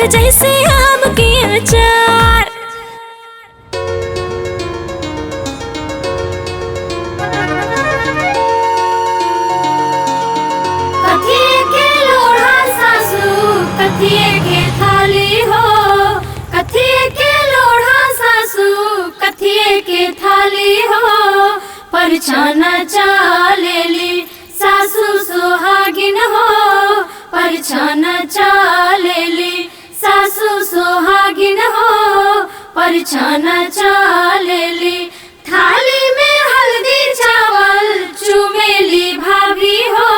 जैसे आम के अचार। कथिए के लोढ़ा सासू कथिए के थाली हो, कथिए के लोढ़ा सासू कथिए के थाली हो। परछाना चालेली सासू सोहागिन हो, परछाना चालेली सासू सोहागिन हो, परछाना चालेली। थाली में हल्दी चावल चुमेली भाभी हो,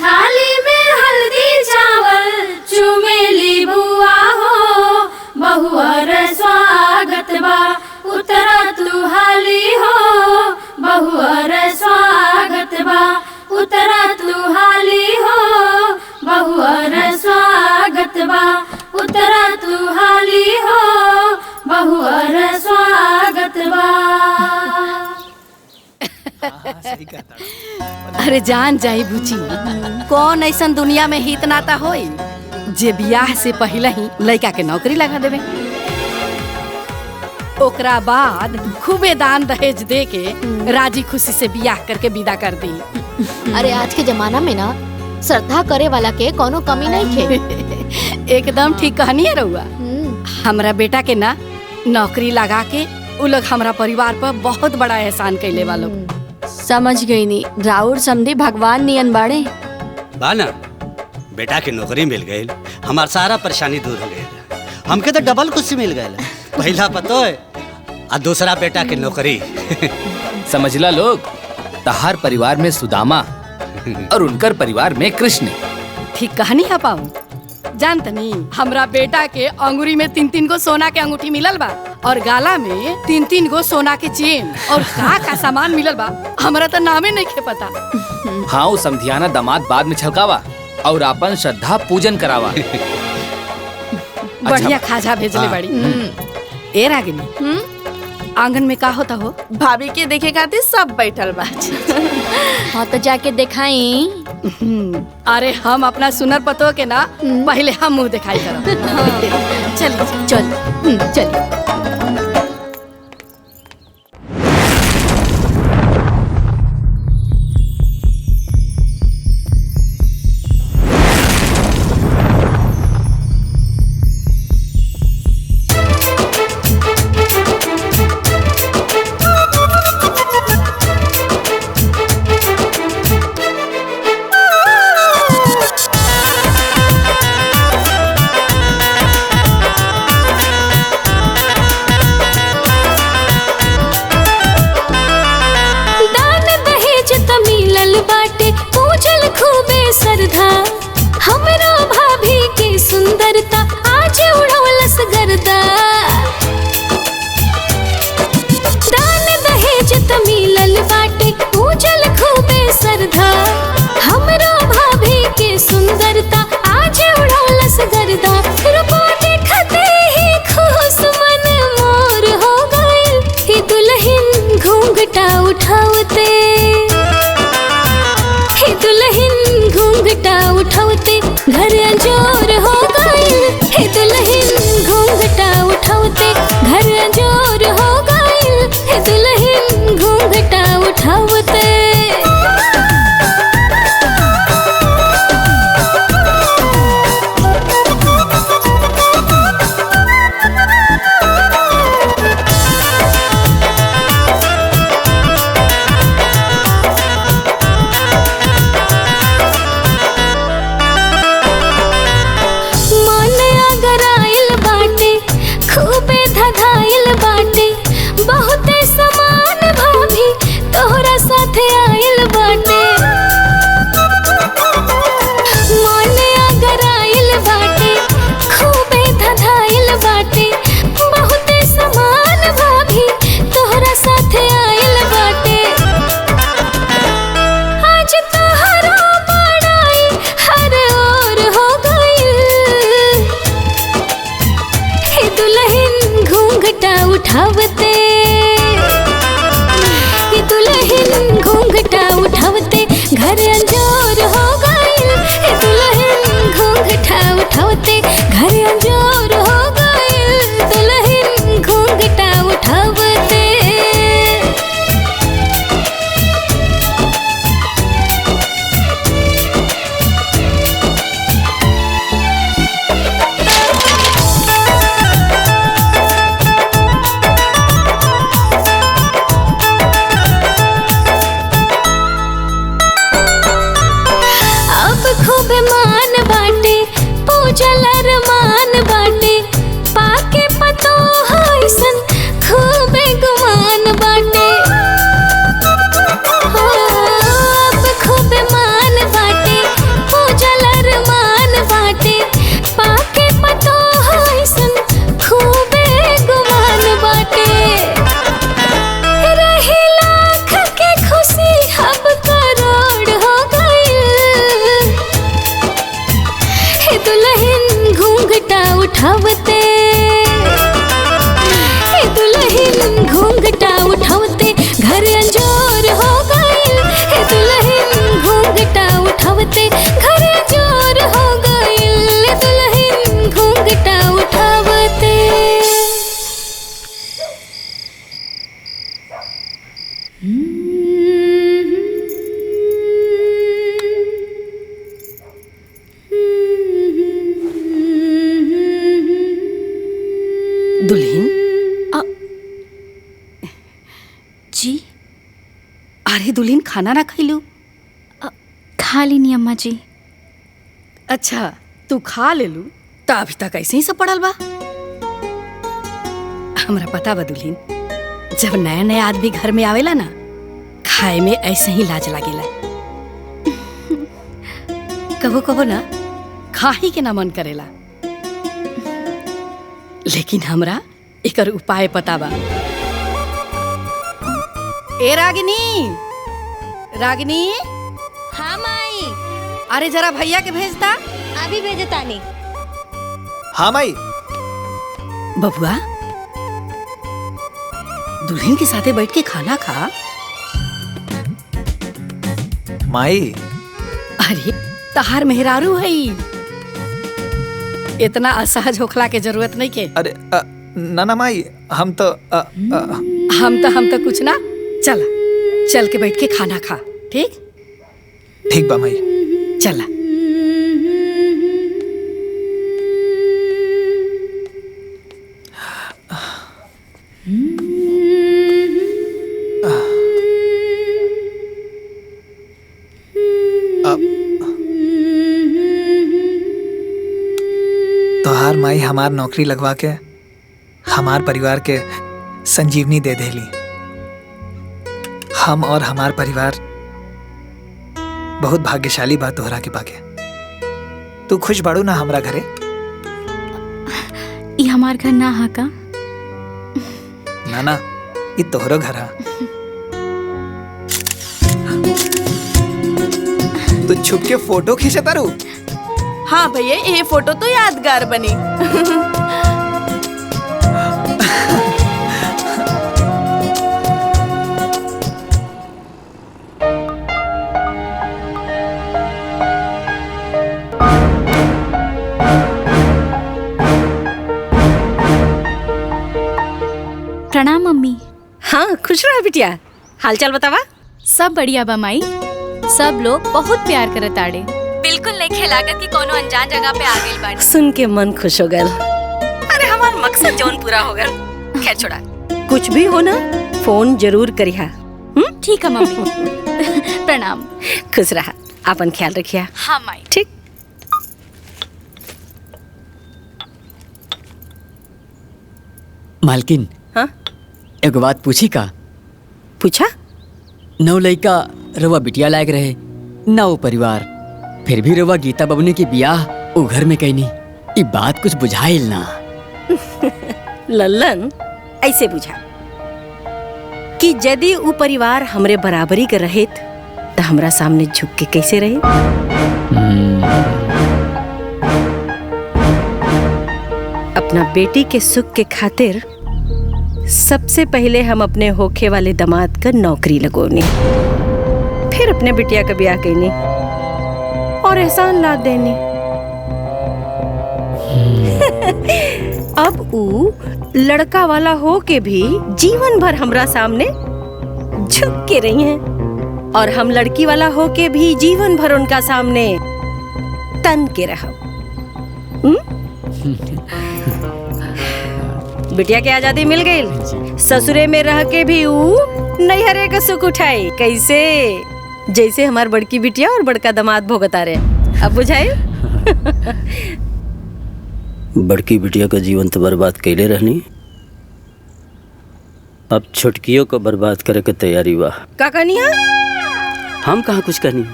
थाली में हल्दी चावल चुमेली बुआ हो। बहुअर स्वागत बा उतरा तू हाली हो, बहुअर स्वागत बा उतरा तू हाली हो, बहुअर स्वागत बा उतरा तू हाली हो, बहुअर स्वागत बा। अरे जान जाई बुची, कौन ऐसन दुनिया में हित नाता होई जे बियाह से पहले ही लड़का के नौकरी लगा देवे, ओकरा बाद खूबे दान दहेज दे के राजी खुशी से बियाह करके विदा कर दी। अरे आज के जमाना में ना श्रद्धा करे वाला के कोनो कमी नहीं थे। एकदम ठीक कहनी है रउआ। हमरा बेटा के ना नौकरी लगा के उ लोग हमरा परिवार पर बहुत बड़ा एहसान कैले वालो। समझ गई नी, राउर समझी भगवान नियन बाड़े बाना। बेटा के नौकरी मिल गई, हमार सारा परेशानी दूर हो गई। हमके तो डबल खुशी मिल गई, पहला पतो है और दूसरा बेटा के नौकरी। समझला लोग, तहार परिवार में सुदामा और उनकर परिवार में कृष्ण। ठीक कहानी है पाऊ। जानतनी हमरा बेटा के अंगूरी में 3-3 गो सोना के अंगूठी मिलल बा और गाला में 3-3 गो सोना के चेन और का सामान मिलल बा, हमरा तो नामे नहीं के पता। हाँ, वो समधियाना दामाद बाद में छलकावा और अपन श्रद्धा पूजन करावा। बढ़िया खाजा भेजले बड़ी। ए रागिनी, आंगन में का होता हो? भाभी के देखे खातिर सब बैठल बा। हाँ तो जाके दिखाई। अरे हम अपना सुनर पतो के ना पहले हम मुंह दिखाई करब। चलिए चल चलिए। हमरा भाभी के सुंदरता आज उड़वलस गर्दा। दान दहेज त मिलल बाटे पूजल खूबे श्रद्धा। हमरा भाभी के सुंदरता आज उड़वलस गर्दा। रूपा देखते ही खुश मन मोर हो गइल, ही दुल्हन घूंघटा उठावते, ही दुल्हन घूंघटा उठावते घर अंजोर हो गइल, हे दुल्हन घूंघटा उठावते घर अंजोर हो गइल, हे दुल्हन घूंघटा उठावते। उठावते, ये दुल्हन घूंघटा उठावते घर अंजोर हो गइल, ये दुल्हन घूंघटा उठावते घर अंजोर गुमान बाटे पूजल अरमान बाटे पाके पतो हसन खूबे गुमान बाटे हो अब खूबे मान बाटे पूजल अरमान बाटे पाके पतो हसन खूबे गुमान बाटे रही लाख के खुशी अब करोड़ हो गई हे दुल्हन घूंघटा उठावते हे दुल्हन घूंघटा उठावते घर अंजोर हो गई हे दुल्हन घूंघटा उठावते घर अंजोर हो गई दुल्हन घूंघटा उठावते। दुल्हन जी अरे दुल्हन खाना ना खैलू? खा लीनी अम्मा जी। अच्छा तू खा लेलू तो अभी तक ऐसे ही सब पड़ल बा। हमरा पता बा दुल्हन, जब नया नया आदमी घर में आवेला ना खाए में ऐसे ही लाज लागेला। कबो कबो ना खा ही के ना मन करेला, लेकिन हमरा एकर उपाय पता बा। ए रागिनी, रागिनी। हाँ माई। अरे जरा भैया के भेजता। अभी भेजे तानी। हाँ माई। बबुआ दुल्हन के साथे बैठ के खाना खा। माई अरे तहार मेहरारू है, इतना असहज होखला के जरूरत नहीं के। अरे ना माई, हम तो कुछ ना। चला चल के बैठ के खाना खा। ठीक ठीक बा माई। चला। तोहार माई हमार नौकरी लगवा के हमार परिवार के संजीवनी दे देली। हम और हमार परिवार बहुत भाग्यशाली बा तोहरा के पाके। तू खुश बाड़ू ना हमरा घरे? ये हमार घर ना हा का? ना ये तोहरो घर हा। तू छुप के फोटो खींचे तारू? हाँ भैया, ये फोटो तो यादगार बनी। प्रणाम मम्मी। हाँ खुश रहा बिटिया। हाल चाल बतावा। सब बढ़िया बा माई। सब लोग बहुत प्यार करत आड़े। बिल्कुल नहीं लागत कि कोनो अनजान जगह पे आ गइल बाड़ी। सुन के मन खुश हो गल। अरे हमार मकसद जौन पूरा हो गल। खैर छोड़ा, कुछ भी हो ना फोन जरूर करिहा। ठीक है मम्मी। प्रणाम। खुश रहा, अपन ख्याल रखिया। हाँ माई। ठीक। मालकिन। हाँ एगो बात पूछी का? पूछा। नौ लड़का रवा बिटिया लायक रहे ना वो परिवार, फिर भी रवा गीता बबनी की बियाह वो घर में कहनी। ये बात कुछ बुझाइल ना। लल्लन ऐसे बुझा कि यदि वो परिवार हमरे बराबरी के रहे तो हमरा सामने झुक के कैसे रहे। अपना बेटी के सुख के खातिर सबसे पहले हम अपने होखे वाले दामाद का नौकरी लगोनी, फिर अपने बिटिया का ब्याह करनी और एहसान लाद देनी। अब ऊ लड़का वाला हो के भी जीवन भर हमरा सामने झुक के रही हैं और हम लड़की वाला हो के भी जीवन भर उनका सामने तन के रहा। बिटिया के आजादी मिल गई, ससुरे में रह के भी ऊ नैहरे का सुख उठाई। कैसे? जैसे हमार बड़की बिटिया और बड़का दामाद भोगता रहे। अब बुझाई? बड़की बिटिया का जीवन तो बर्बाद कैले रहनी, अब छोटकियों को बर्बाद करे के तैयारी बा। का कहनिया? हम कहाँ कुछ कहनी,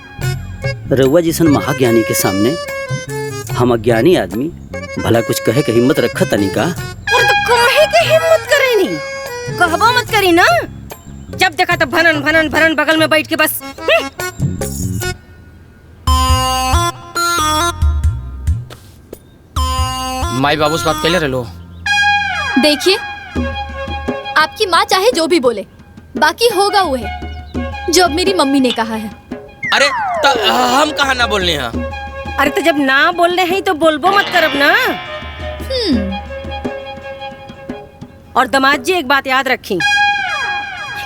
रउआ जैसन महाज्ञानी के सामने हम अज्ञानी आदमी भला कुछ कहे के हिम्मत रखा तनी का? और तो कहे के हिम्मत करे नी, कहबो मत करी ना। जब देखा तो भनन भनन भनन बगल में बैठ के बस। माई बाबू से बात कैले रह लो। देखिए, आपकी माँ चाहे जो भी बोले, बाकी होगा वो है जो अब मेरी मम्मी ने कहा है। अरे हम कहाँ ना बोलने हैं? अरे तो जब ना बोल रहे हैं तो बोलबो मत करब ना। और दामाद जी एक बात याद रखी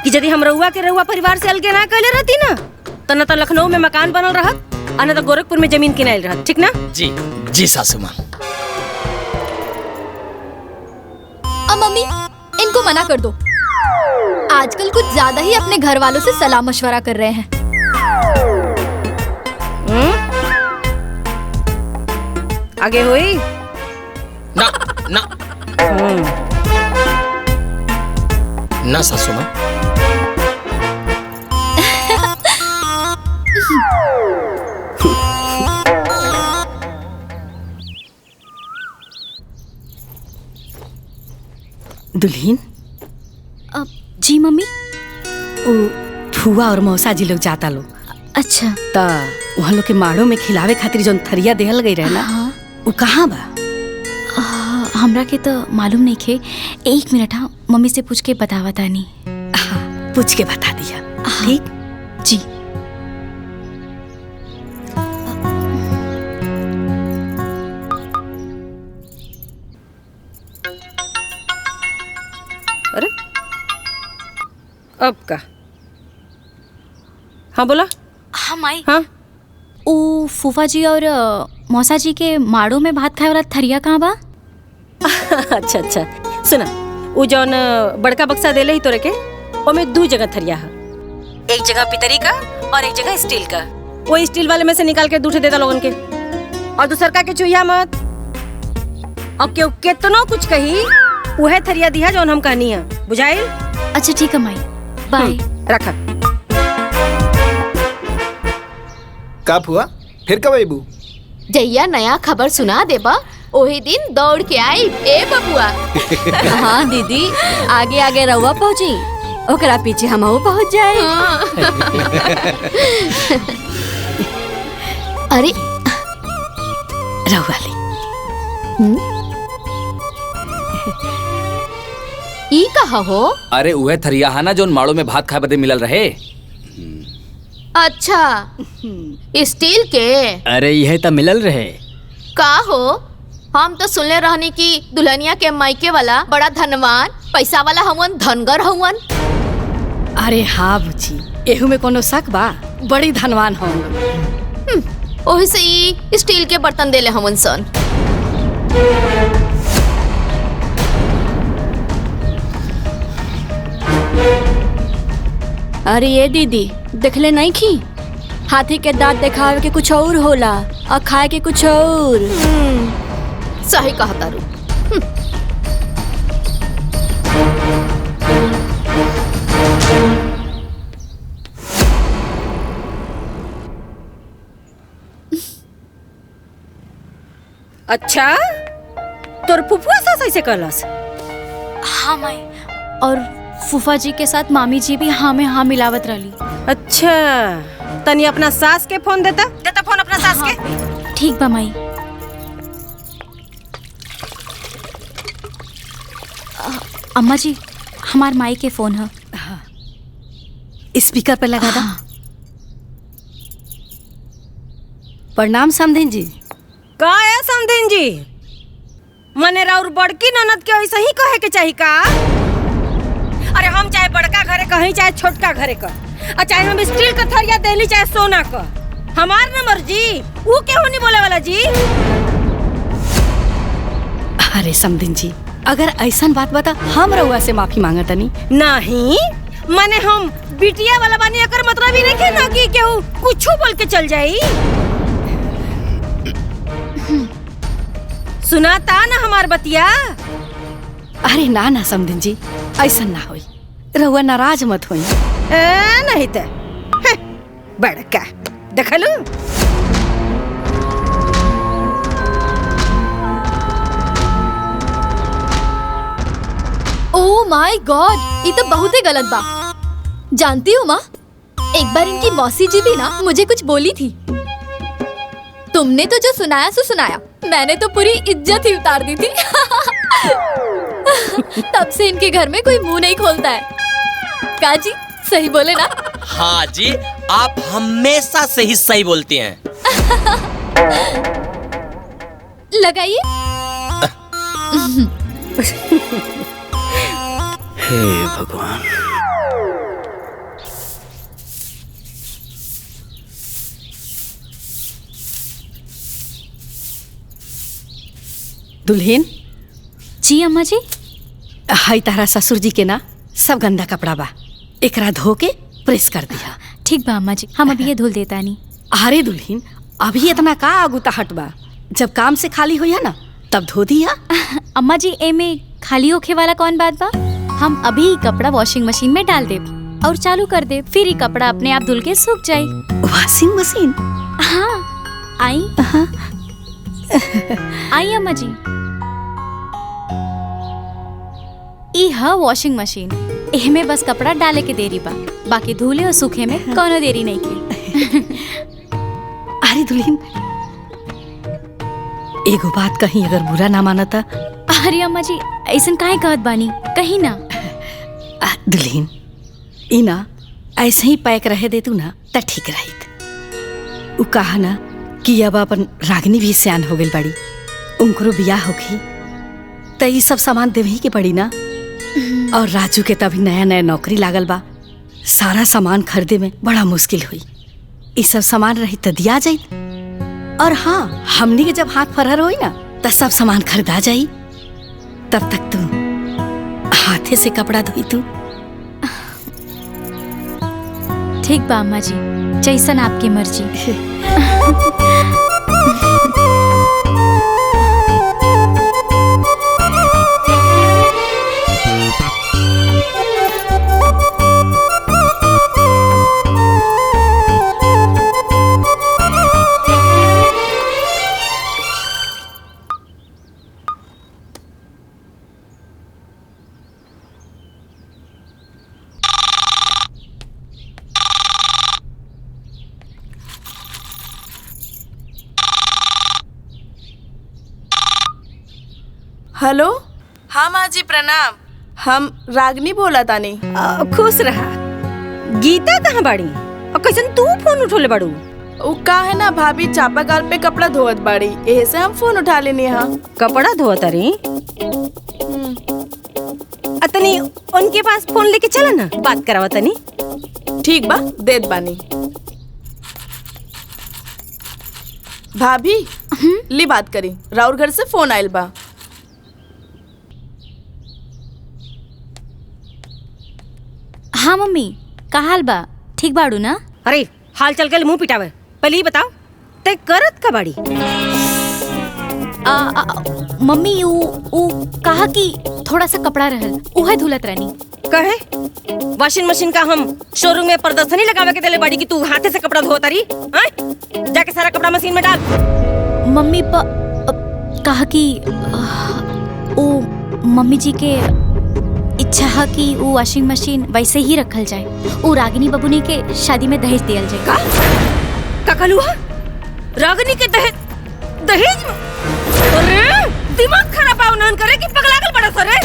कि यदि हम रउआ के रउआ परिवार से अलगे ना कैले रहती ना तो न तो लखनऊ में मकान बनल रहत और न तो गोरखपुर में जमीन किनाइल रहत। ठीक ना? जी जी सासू माँ। मम्मी, इनको मना कर दो। आजकल कुछ ज्यादा ही अपने घर वालों से सलाह मशवरा कर रहे हैं। आगे हुई ना ना ना सासू माँ। दुल्हीन। जी मम्मी। फुआ और मौसा जी लोग जाता लोग। अच्छा। ता वहाँ लोग के माड़ो में खिलावे खातिर जो थरिया देहल गई रहे ना, वो कहाँ बा? हमरा के तो मालूम नहीं खे। एक मिनट, हाँ मम्मी से पूछ के बतावा तानी। पूछ के बता दिया। ठीक जी। अरे अब का? हाँ बोला। हाँ माई। हाँ ओ फूफा जी और मौसा जी के माड़ो में भात खाए वाला थरिया कहाँ बा? अच्छा अच्छा, सुना, वो जौन बड़का बक्सा देले ही तोरे के, ओमे 2 जगह थरिया है। एक जगह पितरी का और एक जगह स्टील का। वो स्टील वाले में से निकाल के 2 देता लोगन के, और दूसर का के चुहिया मत। अब क्यों कितनो कुछ कही, वह थरिया दिया जौन हम कहनी है, बुझाइल? अच्छा ठीक है माई, बाय। रखा। का हुआ? फिर कब आईबू? जैया नया खबर सुना देबा ओही दिन दौड़ के आई। ए बबुआ। हाँ दीदी, आगे आगे रहुआ पहुँची, ओकरा पीछे हमहू पहुँच जाए। अरे रहुआ ले। ई कहा हो? अरे वह थरिया है ना जो माड़ो में भात खाए बदे मिलल रहे। अच्छा, स्टील के? अरे यह तो मिलल रहे। का हो? हम तो सुनले रहनी कि दुल्हनिया के मायके वाला बड़ा धनवान पैसा वाला हवन, धनगर हवन। अरे हाँ बुची, एहू में कोनो शक बा? बड़ी धनवान होंगे। ओही से ई स्टील के बर्तन देले हमन सन। अरे ये दीदी, देखले नहीं की? हाथी के दांत दिखावे के कुछ और होला और खाए के कुछ और। सही कहा तारू। अच्छा, तोर फुफुआ सास ऐसे कहलस? हाँ माई, और फूफा जी के साथ मामी जी भी हाँ में हाँ मिलावत रही। अच्छा, तनी अपना सास के फोन देता फोन अपना सास के। ठीक बा माई। अम्मा जी, हमार माई के फोन है। स्पीकर पे लगा दा। प्रणाम समधिन जी। का है समधिन जी? मने राउर बड़की ननद के ऐसे ही कहे के चाहिए का? अरे हम चाहे बड़का घरे कहीं चाहे छोटका घरे का, और चाहे हम स्टील का थरिया देली चाहे सोना का, हमार न मर्जी। वो क्यों नहीं बोले वाला जी? अरे समधिन जी, अगर ऐसन बात बता हम रउआ से माफी मांगत नहीं। नहीं, मने हम बिटिया वाला बानी, अकर मतलब ही नहीं ना कि केहू कुछ बोल के चल जाई। सुनाता ना हमार बतिया। अरे ना ना समधिन जी, ऐसा ना होई, रउआ नाराज मत होई। नहीं तो बड़का देखलू। ओह माय गॉड, ये तो बहुत ही गलत बा। जानती हो माँ, एक बार इनकी मौसी जी भी ना मुझे कुछ बोली थी। तुमने तो जो सुनाया सो सुनाया, मैंने तो पूरी इज्जत ही उतार दी थी। तब से इनके घर में कोई मुंह नहीं खोलता है। काजी सही बोले ना? हाँ जी, आप हमेशा से ही सही बोलती हैं। लगाइए। हे भगवान। दुल्हन जी अम्मा जी। हाई तारा ससुर जी के ना सब गंदा कपड़ा बा, एकरा धो के प्रेस कर दिया। ठीक बा अम्मा जी, हम अभी ये धुल देता नहीं। अरे दुल्हन, अभी इतना का आगुताहट बा, जब काम से खाली होया ना तब धो दिया। अम्मा जी एमे खाली होखे वाला कौन बात बा? हम अभी ही कपड़ा वॉशिंग मशीन में डाल देब और चालू कर देब, फिर ही कपड़ा अपने आप धुल के सूख जाई। Washing machine? हाँ आई। आई अम्मा जी, ई है वॉशिंग मशीन, एहमे बस कपड़ा डाले के देरी बा, बाकी धुले और सूखे में कोनो देरी नहीं के। अरे दुल्हन, एगो बात कहीं अगर बुरा ना मानता। अरे अम्मा जी ऐसन काहे कहत बानी, कहीं ना। दुल्हन, ई ना ऐसे ही पैक रहे दे तू ना त ठीक रहित। उ कहा ना कि अब अपन रागनी भी सियान हो गई बड़ी, उनको बियाह होगी त ई सब सामान देवही के पड़ी ना। और राजू के तभी नया नया नौकरी लागल बा, सारा सामान खरीदे में बड़ा मुश्किल हुई। ई सब सामान रही त दिया जाई। और हाँ, हमनी के जब हाथ फरहर होई ना त सब सामान खरीदा जाई। तब तक तू हाथे से कपड़ा धोई तू। ठीक बा अम्मा जी, जैसन आपकी मर्जी। हेलो। हाँ माँ जी प्रणाम, हम रागनी बोला तानी। खुश रहा। गीता कहाँ बाड़ी और कैसन तू फोन उठोले बाड़ू? उ का है ना भाभी चापाकल पे कपड़ा धोवत बाड़ी, एहे से हम फोन उठा लेनी। हाँ कपड़ा धोवत रही? अतनी उनके पास फोन लेके चला ना, बात करावा तनी। ठीक बा, देत बानी। भाभी ली बात करी, राउर घर से फोन आयल बा। हाँ मम्मी, का हाल बा? ठीक बाड़ू ना? अरे हाल चल के मुंह पिटावे, पहले ही बताओ तय करत का बाड़ी? मम्मी ऊ कहा कि थोड़ा सा कपड़ा रहल, उहे धुलत रहनी। कहे वॉशिंग मशीन का हम शोरूम में प्रदर्शनी लगावे के देले बाड़ी कि तू हाथे से कपड़ा धोता रही? जाके सारा कपड़ा मशीन में डाल। मम्मी कहा कि ओ मम्मी जी के इच्छा है कि वो वॉशिंग मशीन वैसे ही रखल जाए, वो रागिनी बबुनी के शादी में दहेज दियल जाए। का कहलुआ? रागिनी के दहेज? अरे दिमाग खराब आउन करे कि पगलागल बड़ा सरे?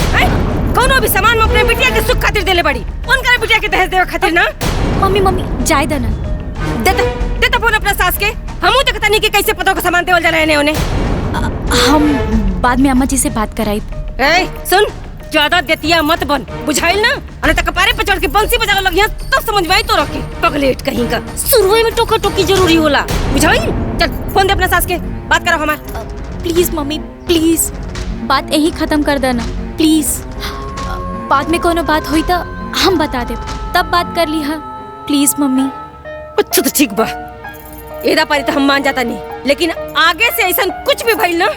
कोनो भी सामान में अपने बिटिया के सुख खातिर देले बड़ी, उनकर बिटिया के दहेज देवे खातिर ना। मम्मी जाय देना। देता फोन अपना सास के, हमहू देखता नहीं कि कैसे पतो का सामान देवल जाला एने ओने। हम बाद में अम्मा जी से बात कराई। सुन, ज्यादा देतिया मत बन, बुझाइल ना? अरे तक कपारे पे चढ़ के बंसी बजावे लगिया तब समझ में आई तो रखी पगलेट कहीं का। शुरू में टोका टोकी जरूरी होला, बुझाइल? चल फोन दे अपना सास के, बात करो हमार। प्लीज मम्मी प्लीज, बात यही खत्म कर देना प्लीज। बाद में कोनो बात हुई तो हम बता दे, तब बात कर ली। हाँ प्लीज मम्मी। अच्छा तो ठीक बा, एदा पारी तो हम मान जाता नहीं, लेकिन आगे से ऐसा कुछ भी भइल ना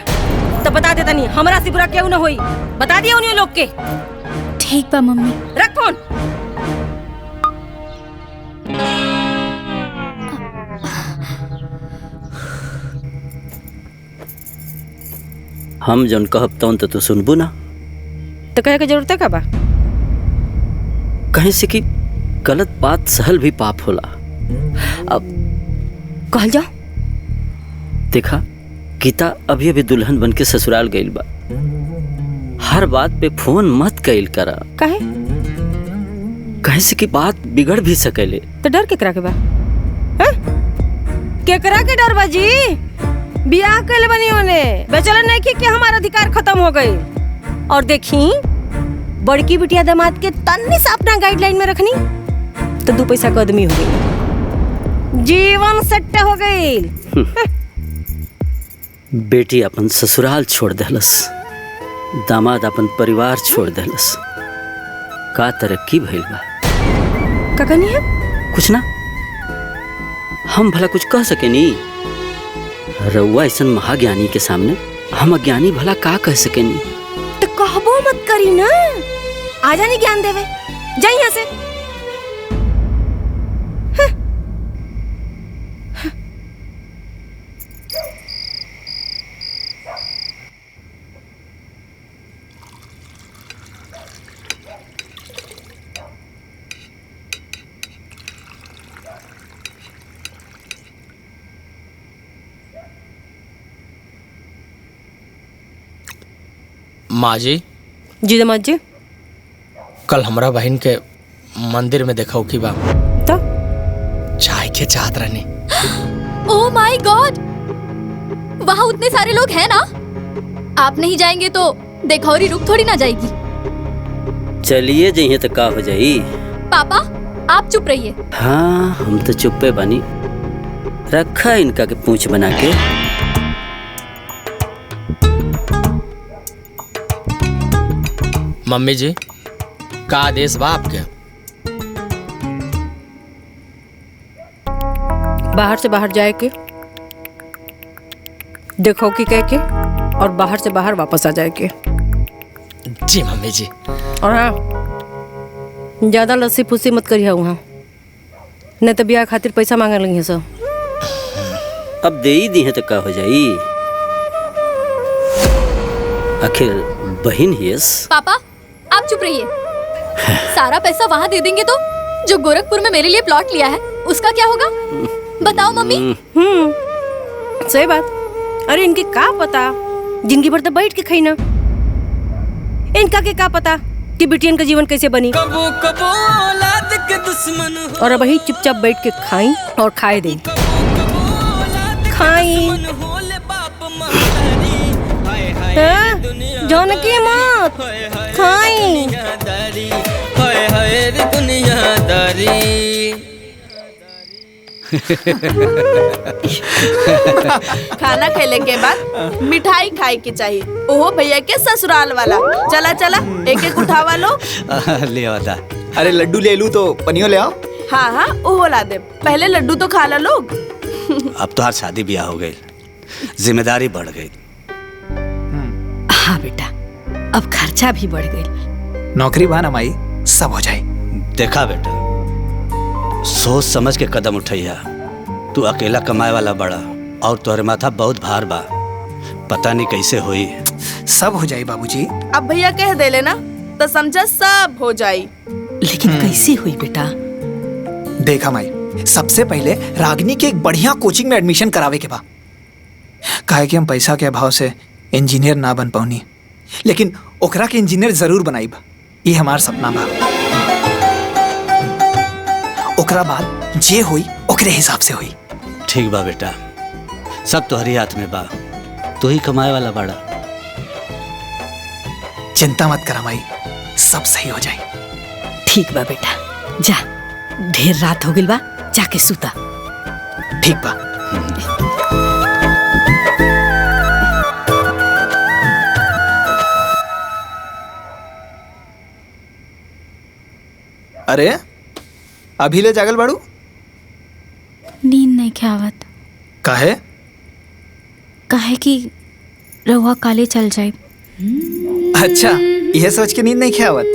तो बता देता नहीं, हमरा से बुरा क्यों ना होई। बता दिया उन्हें लोग के। ठीक बा मम्मी। रख फोन। हम जौन कहब तौन तो तू सुनबू ना। तो कहे के जरूरत है का बा? कहीं से कि गलत बात सहल भी पाप होला। अब कहल जाओ। देखा, गीता अभी अभी दुल्हन बन के ससुराल गइल बा। हर बात पे फोन मत कइल करा। काहे? कहीं से कि बात बिगड़ भी सकेले। तो डर केकरा के बा? हैं? केकरा के डर बा जी? बियाह कइले बनी होने बेचलन नहीं कि हमारा अधिकार खत्म हो गई। और देखी, बड़की बिटिया दामाद के तन्नी से अपना गाइडलाइन में रखनी तो 2 पैसा का आदमी हो गई, जीवन सेट हो गई। बेटी अपन ससुराल छोड़ देलस, दामाद अपन परिवार छोड़ देलस। का तरक्की भइल बा। का कहनी है? कुछ ना, हम भला कुछ कह सके नी। रउआ ऐसन महाज्ञानी के सामने हम अज्ञानी भला का कह सके नी। तो कहबो मत करी ना, आ जानी ज्ञान देवे। जा यहाँ से। माँ जी। जी दामाद जी। कल हमरा बहन के मंदिर में देखा की बा। तो चाय के चाहत रहनी। ओह माय गॉड, वहाँ उतने सारे लोग हैं ना। आप नहीं जाएंगे तो देखौरी रुक थोड़ी ना जाएगी। चलिए जइए तो का हो जाई। पापा आप चुप रहिए। हाँ, हम तो चुप्पे बनी। रखा इनका के पूंछ बना के। मम्मी जी, का आदेश बा आपके? बाहर से बाहर जाए के, देखो कि कह के, और बाहर से बाहर वापस आ जाए के। जी मम्मी जी। और हाँ, ज्यादा लस्सी फुस्सी मत करिए वहाँ, नहीं तो ब्याह खातिर पैसा मांगे लगे सब। अब दे ही दी है तो का हो जाई। आखिर बहन ही है। पापा आप चुप रहिए। सारा पैसा वहाँ दे देंगे तो जो गोरखपुर में मेरे लिए प्लॉट लिया है उसका क्या होगा? बताओ मम्मी। सही बात। अरे इनके का पता, जिंदगी भर तो बैठ के खाई ना। इनका के का पता कि बिटियन का जीवन कैसे बनी। कबो कबो औलाद के दुश्मन हो। और अब वही चुपचाप बैठ के खाई और खाए दे। खाई जानकी मत खाई। हाय दुनियादारी। खाना खेले के बाद मिठाई खाए के चाहिए। ओहो भैया के ससुराल वाला। चला चला एक एक उठावा लो। ले आता। अरे लड्डू ले लूं तो पनियो ले आओ। हाँ हाँ ओहो ला दे, पहले लड्डू तो खा ला लोग। अब तो हर शादी ब्याह हो गई, जिम्मेदारी बढ़ गई। हाँ बेटा, अब खर्चा भी बढ़ गई। नौकरी बा ना माई, सब हो जाए। देखा बेटा, सोच समझ के कदम उठैया। तू अकेला कमाए वाला बड़ा और तोहरे माथा बहुत भार बा। पता नहीं कैसे हुई। सब हो जाए बाबूजी। अब भैया कह दे लेना तो समझा सब हो जाई। लेकिन कैसे हुई बेटा? देखा माई, सबसे पहले रागिनी के एक बढ़िया कोचिंग में एडमिशन करावे के बा। काहे कि हम पैसा के अभाव से इंजीनियर ना बन पाऊनी, लेकिन ओकरा के इंजीनियर जरूर बनाईब। ये हमार सपना बा। ओकरा बाद जे हुई ओकरे हिसाब से हुई। ठीक बा बेटा, सब तुम्हारी हाथ में बा। तू ही कमाए वाला बड़ा। चिंता मत करा माई, सब सही हो जाए। ठीक बा बेटा, जा, ढेर रात हो गई बा, जाके सुता। ठीक बा। अरे अभी ले जागल बाड़ू? नींद नहीं आवत। काहे? काहे कि रहुआ काले चल जाए। अच्छा, यह सोच के नींद नहीं खेवत?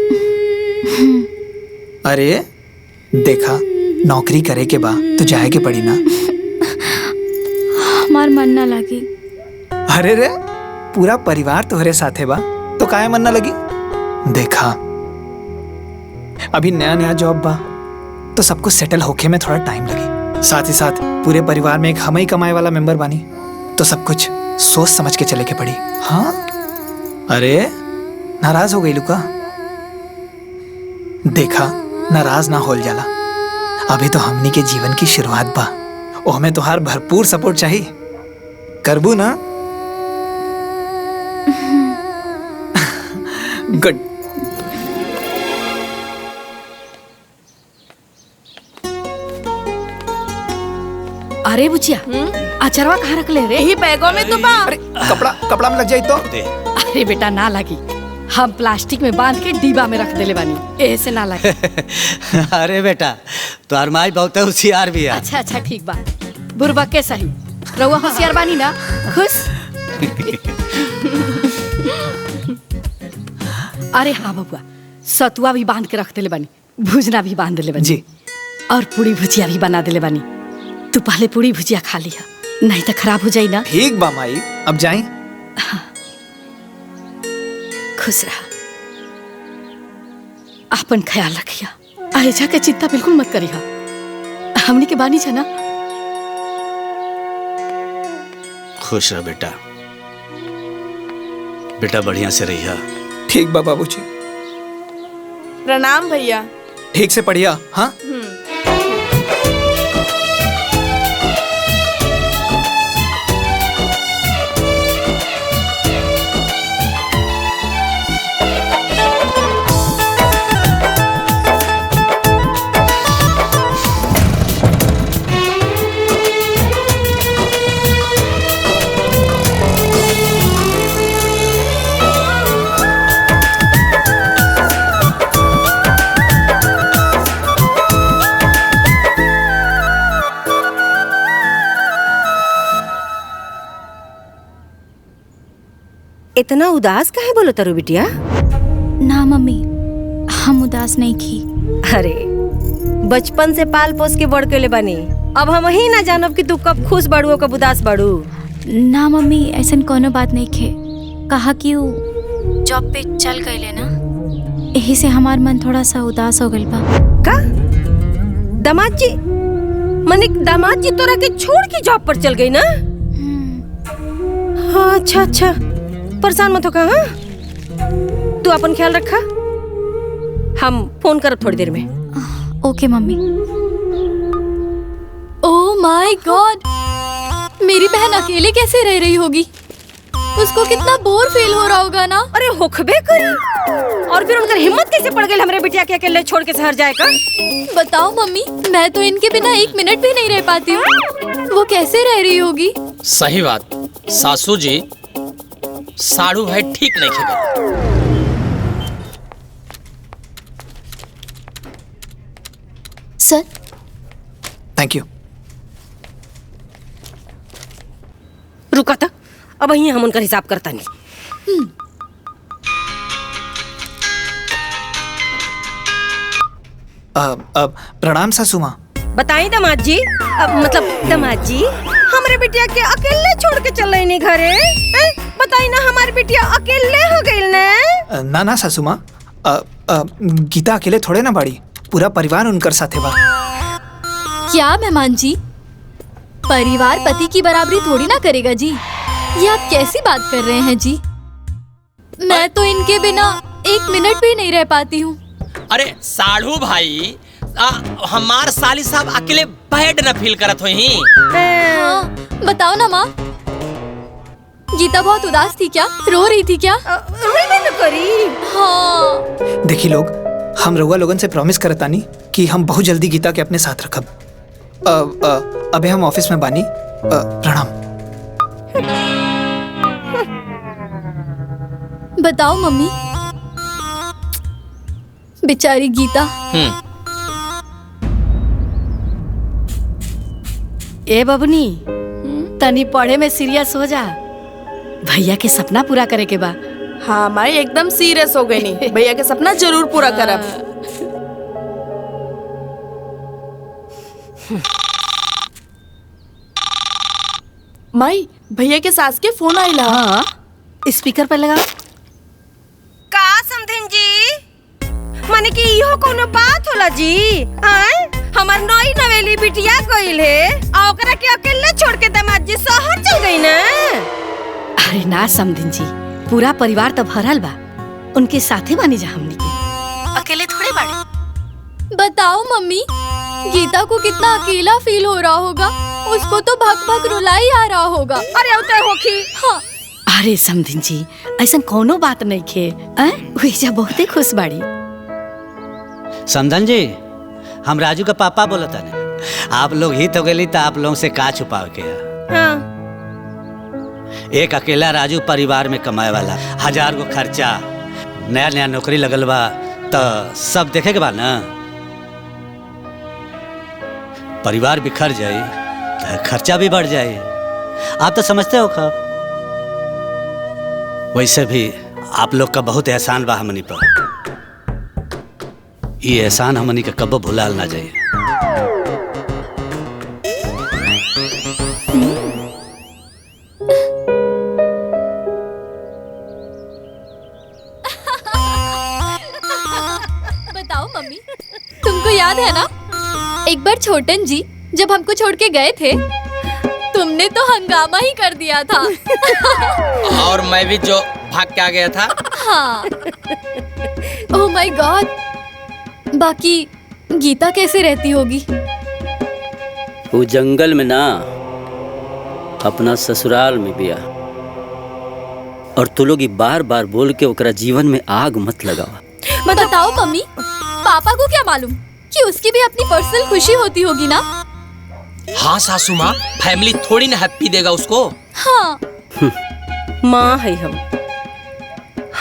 अरे देखा, नौकरी करे के बा तो जाए के पड़ी ना। हमार मन ना लगी। अरे रे, पूरा परिवार तोहरे साथे बा तो काहे मन ना लगी? देखा, अभी नया नया जॉब बा तो सब कुछ सेटल होके में थोड़ा टाइम लगी। साथ ही साथ पूरे परिवार में एक हम ही कमाए वाला मेंबर बानी, तो सब कुछ सोच समझ के चले के पड़ी। हाँ, अरे नाराज हो गई लुका? देखा, नाराज ना होल जाला। अभी तो हमनी के जीवन की शुरुआत बा, ओ हमें तोहार भरपूर सपोर्ट चाहिए। करबू ना? गुड। अरे बुचिया, अचरवा कहाँ रख ले रे? यही बैगों में तो बा। अरे कपड़ा में लग जाई तो? अरे बेटा ना लगी, हम प्लास्टिक में बांध के डिब्बा में रख देले बानी, ऐसे ना लगे। अरे बेटा, तोहर माई बहुत होशियार भी है। अच्छा अच्छा ठीक बा, बुरबक के सही। रउआ होशियार बानी ना? खुश? अरे हाँ बबुआ, सतुआ भी बांध के रख देले बानी, भुजना भी बांध देले बानी जी, और पूरी भुजिया भी बना देले बानी। तू पहले पूरी भुजिया खा लिया, नहीं तो खराब हो जाई ना। ठीक बा माई, अब जाएं? हाँ। खुश रहा, अपन ख्याल रखिया। आयजा के चिंता बिल्कुल मत करिया, हमनी के बानी ना। खुश रह बेटा, बेटा बढ़िया से रहिया। ठीक बा बाबूजी। प्रणाम भैया। ठीक से पढ़िया। हाँ, इतना उदास काहे बोलो तारू बिटिया? ना मम्मी, हम उदास नहीं की। अरे बचपन से पाल पोस के बड़ के ले बनी, अब हम ही ना जानब कि तू कब खुश बाड़ू और कब उदास बाड़ू। ना मम्मी, ऐसा कोनो बात नहीं खे। कहा कि वो जॉब पे चल गए ना, यही से हमार मन थोड़ा सा उदास हो गइल बा। का? दामाद जी, मने दामाद जी तोरा के छोड़ के जॉब पर चल गई ना? हाँ, अच्छा अच्छा, परेशान मत हो का। हाँ, तू अपन ख्याल रखा, हम फोन करब थोड़ी देर में। ओके मम्मी। ओह माय गॉड, मेरी बहन अकेले कैसे रह रही होगी? उसको कितना बोर फील हो रहा होगा ना। अरे होखबे करी, और फिर उनका हिम्मत कैसे पड़ गई हमरे बिटिया के अकेले छोड़ के शहर जाए का? बताओ मम्मी, मैं तो इनके बिना एक मिनट भी नहीं रह पाती हूँ। वो कैसे रह रही होगी? सही बात, सासू जी साड़ू भाई ठीक नहीं खेगा। सर, थैंक यू। रुका था, अब यही हम उनका हिसाब करता नहीं। प्रणाम सासू माँ। बताई दामाद जी, मतलब दामाद जी, हमारे बिटिया के अकेले छोड़ के चल रही नहीं घरे। बताई ना, हमारी बिटिया अकेले हो गई ना। ना ना सासू माँ, गीता अकेले थोड़े ना बाड़ी, पूरा परिवार उनकर साथे बा। क्या मेहमान जी, परिवार पति की बराबरी थोड़ी ना करेगा जी। ये आप कैसी बात कर रहे हैं जी? मैं तो इनके बिना एक मिनट भी नहीं रह पाती हूँ। अरे साढ़ू भाई, हमार साली साहब अकेले बैड न फील करत हो ही। बताओ ना माँ, गीता बहुत उदास थी क्या? रो रही थी क्या? करी। हाँ। देखी लोग, हम रउआ लोगन से प्रॉमिस करतानी कि हम बहुत जल्दी गीता के अपने साथ रखब। अबे हम ऑफिस में बानी। प्रणाम। बताओ मम्मी, बेचारी गीता। ए बबनी, तनी पढ़े में सीरियस हो जा। भैया के सपना पूरा करे के बा। हाँ माई एकदम सीरियस हो गई नहीं, भैया के सपना जरूर पूरा करब। माई भैया के सास के फोन आइला। हाँ स्पीकर पर लगा। का समधिन जी, माने कि इहो कोनो बात होला जी? आय हमार नई नवेली बिटिया गइल है आ ओकरा के अकेले छोड़ के दामाद जी शहर चल गई ना। अरे ना समधिन जी, पूरा परिवार तो भरल बा, उनके साथे बानी जा हमनी के, अकेले थोड़े बाड़े। बताओ मम्मी, गीता को कितना अकेला फील हो रहा होगा। उसको तो भग भग रुलाई आ रहा होगा। अरे उतर होखी। हाँ अरे समधिन जी, ऐसा कोनो बात नहीं खे, वही बहुते खुश बाड़ी। समधन जी, हम राजू का पापा बोलता ने, आप लोग ही तो गली तो आप लोगों से का छुपाव के है? हाँ। एक अकेला राजू परिवार में कमाए वाला, 1000 गो खर्चा, नया नया नौकरी लगल बा, तो सब देखे के बा ना। परिवार बिखर जाए तो खर्चा भी बढ़ जाए, आप तो समझते हो खा। वैसे भी आप लोग का बहुत एहसान बा हमनी पर, ये एहसान हमनी का कब्बो भुलाल ना जाए। बताओ मम्मी, तुमको याद है ना एक बार छोटन जी जब हमको छोड़ के गए थे, तुमने तो हंगामा ही कर दिया था। और मैं भी जो भाग के आ गया था। हाँ। ओह माय गॉड, बाकी गीता कैसे रहती होगी? वो जंगल में ना, अपना ससुराल में बिया। और तू लोग बार बार बोल के ओकरा जीवन में आग मत लगावा। बताओ मम्मी, पापा को क्या मालूम कि उसकी भी अपनी पर्सनल खुशी होती होगी ना। हाँ सासू माँ, फैमिली थोड़ी ना हैप्पी देगा उसको। हाँ माँ है हम,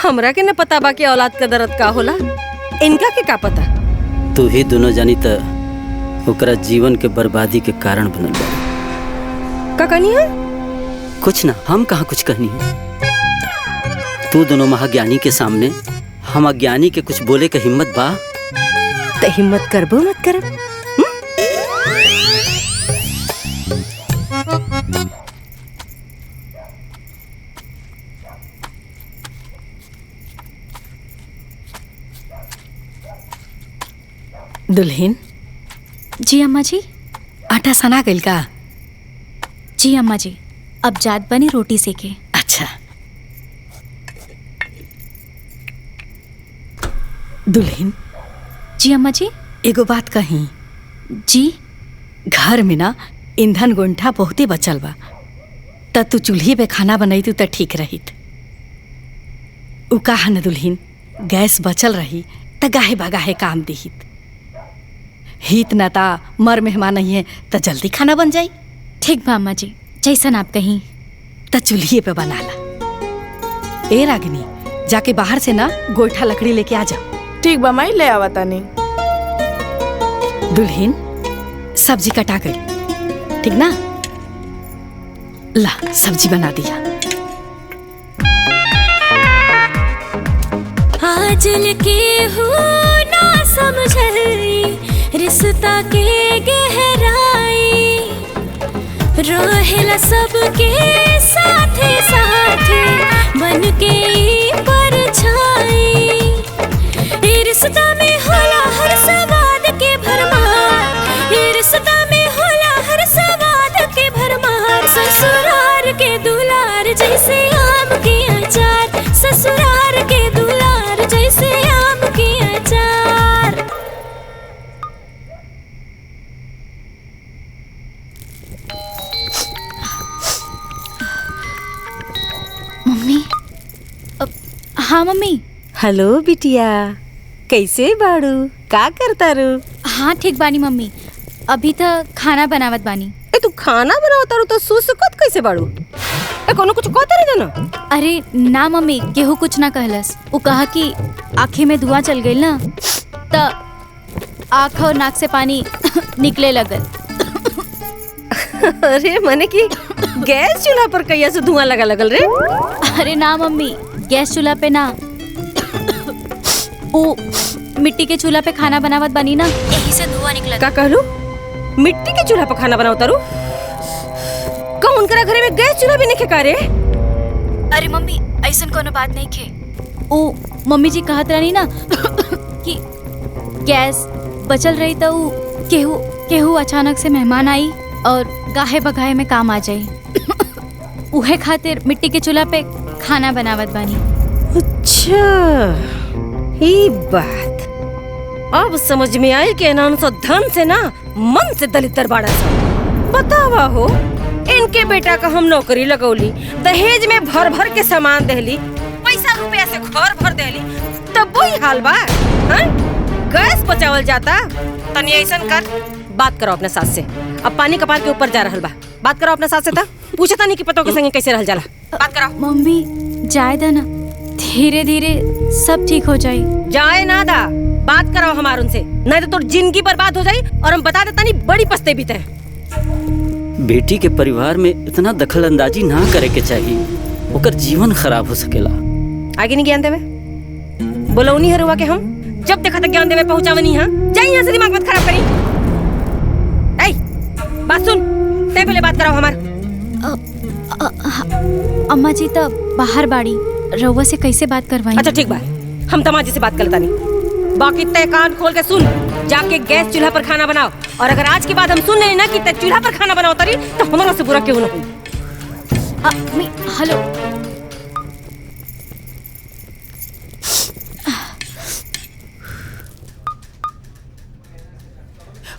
हमरा के न पता बा कि औलाद का दर्द का होला, इनका के का पता। तू ही दोनों जानी त ओकरा जीवन के बर्बादी के कारण बनल बा। का कहनी है? कुछ ना, हम कहाँ कुछ कहनी है। तू दोनों महाज्ञानी के सामने हम अज्ञानी के कुछ बोले के हिम्मत बा? तो हिम्मत करबो मत करब। दुल्हन जी अम्मा जी। आटा सना गइल का? जी अम्मा जी, अब जात बनी रोटी सेके। अच्छा। दुल्हन जी अम्मा जी। एगो बात कही जी। घर में ना ईंधन गोंठा बहुते बचल बा, त तू चूल्ही पे खाना बनैतू त ठीक रहित। उ कहा न दुल्हन, गैस बचल रही त गाहे बगाहे काम दिहित। हित न ता मर मेहमान नहीं है त जल्दी खाना बन जाई। ठीक बा अम्मा जी, जैसन आप कहीं। त चूल्ही पे बना ला। ए रागिनी, जाके बाहर से ना गोईठा लकड़ी लेके आ जा। ठीक बा माई, ले आवा तानी। दुल्हन सब्जी कटा गई, ठीक ना? ला सब्जी बना दिया। आजल के हो ना समझई रिश्ता के गहराई, रहेला सबके साथे साथे बन के परछाई। ए रिश्ता में होला हर सवाद के भरमार, ए रिश्ता में होला हर सवाद के भरमार। ससुरार के दुलार जैसे आम के अचार, ससुरार के दुलार जैसे आम के अचार। मम्मी। हाँ मम्मी। हेलो बिटिया, कैसे बाड़ू? का करता रू? हाँ ठीक बानी मम्मी, अभी तक खाना बनावत बानी। ए तू खाना बनावता रू तो सुसुकत कैसे बाड़ू? ए कोनो कुछ कहता नहीं जाना? अरे ना मम्मी, केहू कुछ ना कहलस। वो कहा कि आँखें में धुआं चल गई ना, त आँख और नाक से पानी निकले लगल। अरे मने की गैस चूल्हा पर कैया से धुआं लगा लगल रे? अरे ना मम्मी, गैस चूल्हा पे ना, वो मिट्टी के चूल्हा पे खाना बनावत बनी ना, यही से धुआं निकला। का कहलू? मिट्टी के चूल्हा पर खाना बनावता रू? कौन करा घरे में गैस चूल्हा भी नहीं खेका रे? अरे मम्मी, ऐसन कोनो बात नहीं खे। ओ मम्मी जी कहत रही ना कि गैस बचल रही तो केहू केहू अचानक से मेहमान आई और गाहे बगाहे में काम आ जाई। उहे खातिर मिट्टी के चूल्हा पे खाना बनावत बानी। अच्छा, ये बात अब समझ में आई कि इन्होंने तो धन से ना मन से दलितर बाड़ा सा। बतावा हो, इनके बेटा का हम नौकरी लगौली, दहेज में भर भर के सामान देली, पैसा रुपया से घर भर देली, तब वही हाल बा। गैस बचावल जाता। तनी ऐसन कर, बात करो अपने सास से। अब पानी कपाल के ऊपर जा रहल बा, बात करो अपने सास से। था पूछे तानी कि पतो के संगे कैसे रहल जाला, बात करो। मम्मी जाए दा ना, धीरे धीरे सब ठीक हो जाए। जाए ना दा, बात करो हमार उनसे, नहीं तो तोर जिंदगी बर्बाद हो जाई और हम बता देता नहीं बड़ी पछते भी तय। बेटी के परिवार में इतना दखल अंदाजी ना करे के चाहिए, ओकर जीवन खराब हो सकेला। आगे नहीं ज्ञान देवे, बोलौनी है रुआ के हम जब देखा तक ज्ञान देवे पहुंचावनी है। जाइए यहाँ से, दिमाग मत खराब करी। ऐ बात सुन, ते पहले बात कराओ हमार। अम्मा जी तो बाहर बाड़ी, रउआ से कैसे बात करवाई? अच्छा ठीक बा, हम तमाजी से बात करता नहीं। बाकी तय कान खोल के सुन, जाके गैस चूल्हा पर खाना बनाओ, और अगर आज के बाद हम सुन नहीं ना कि तय चूल्हा पर खाना बनाओ तरी, तो हमारा से बुरा क्यों ना हो। हेलो,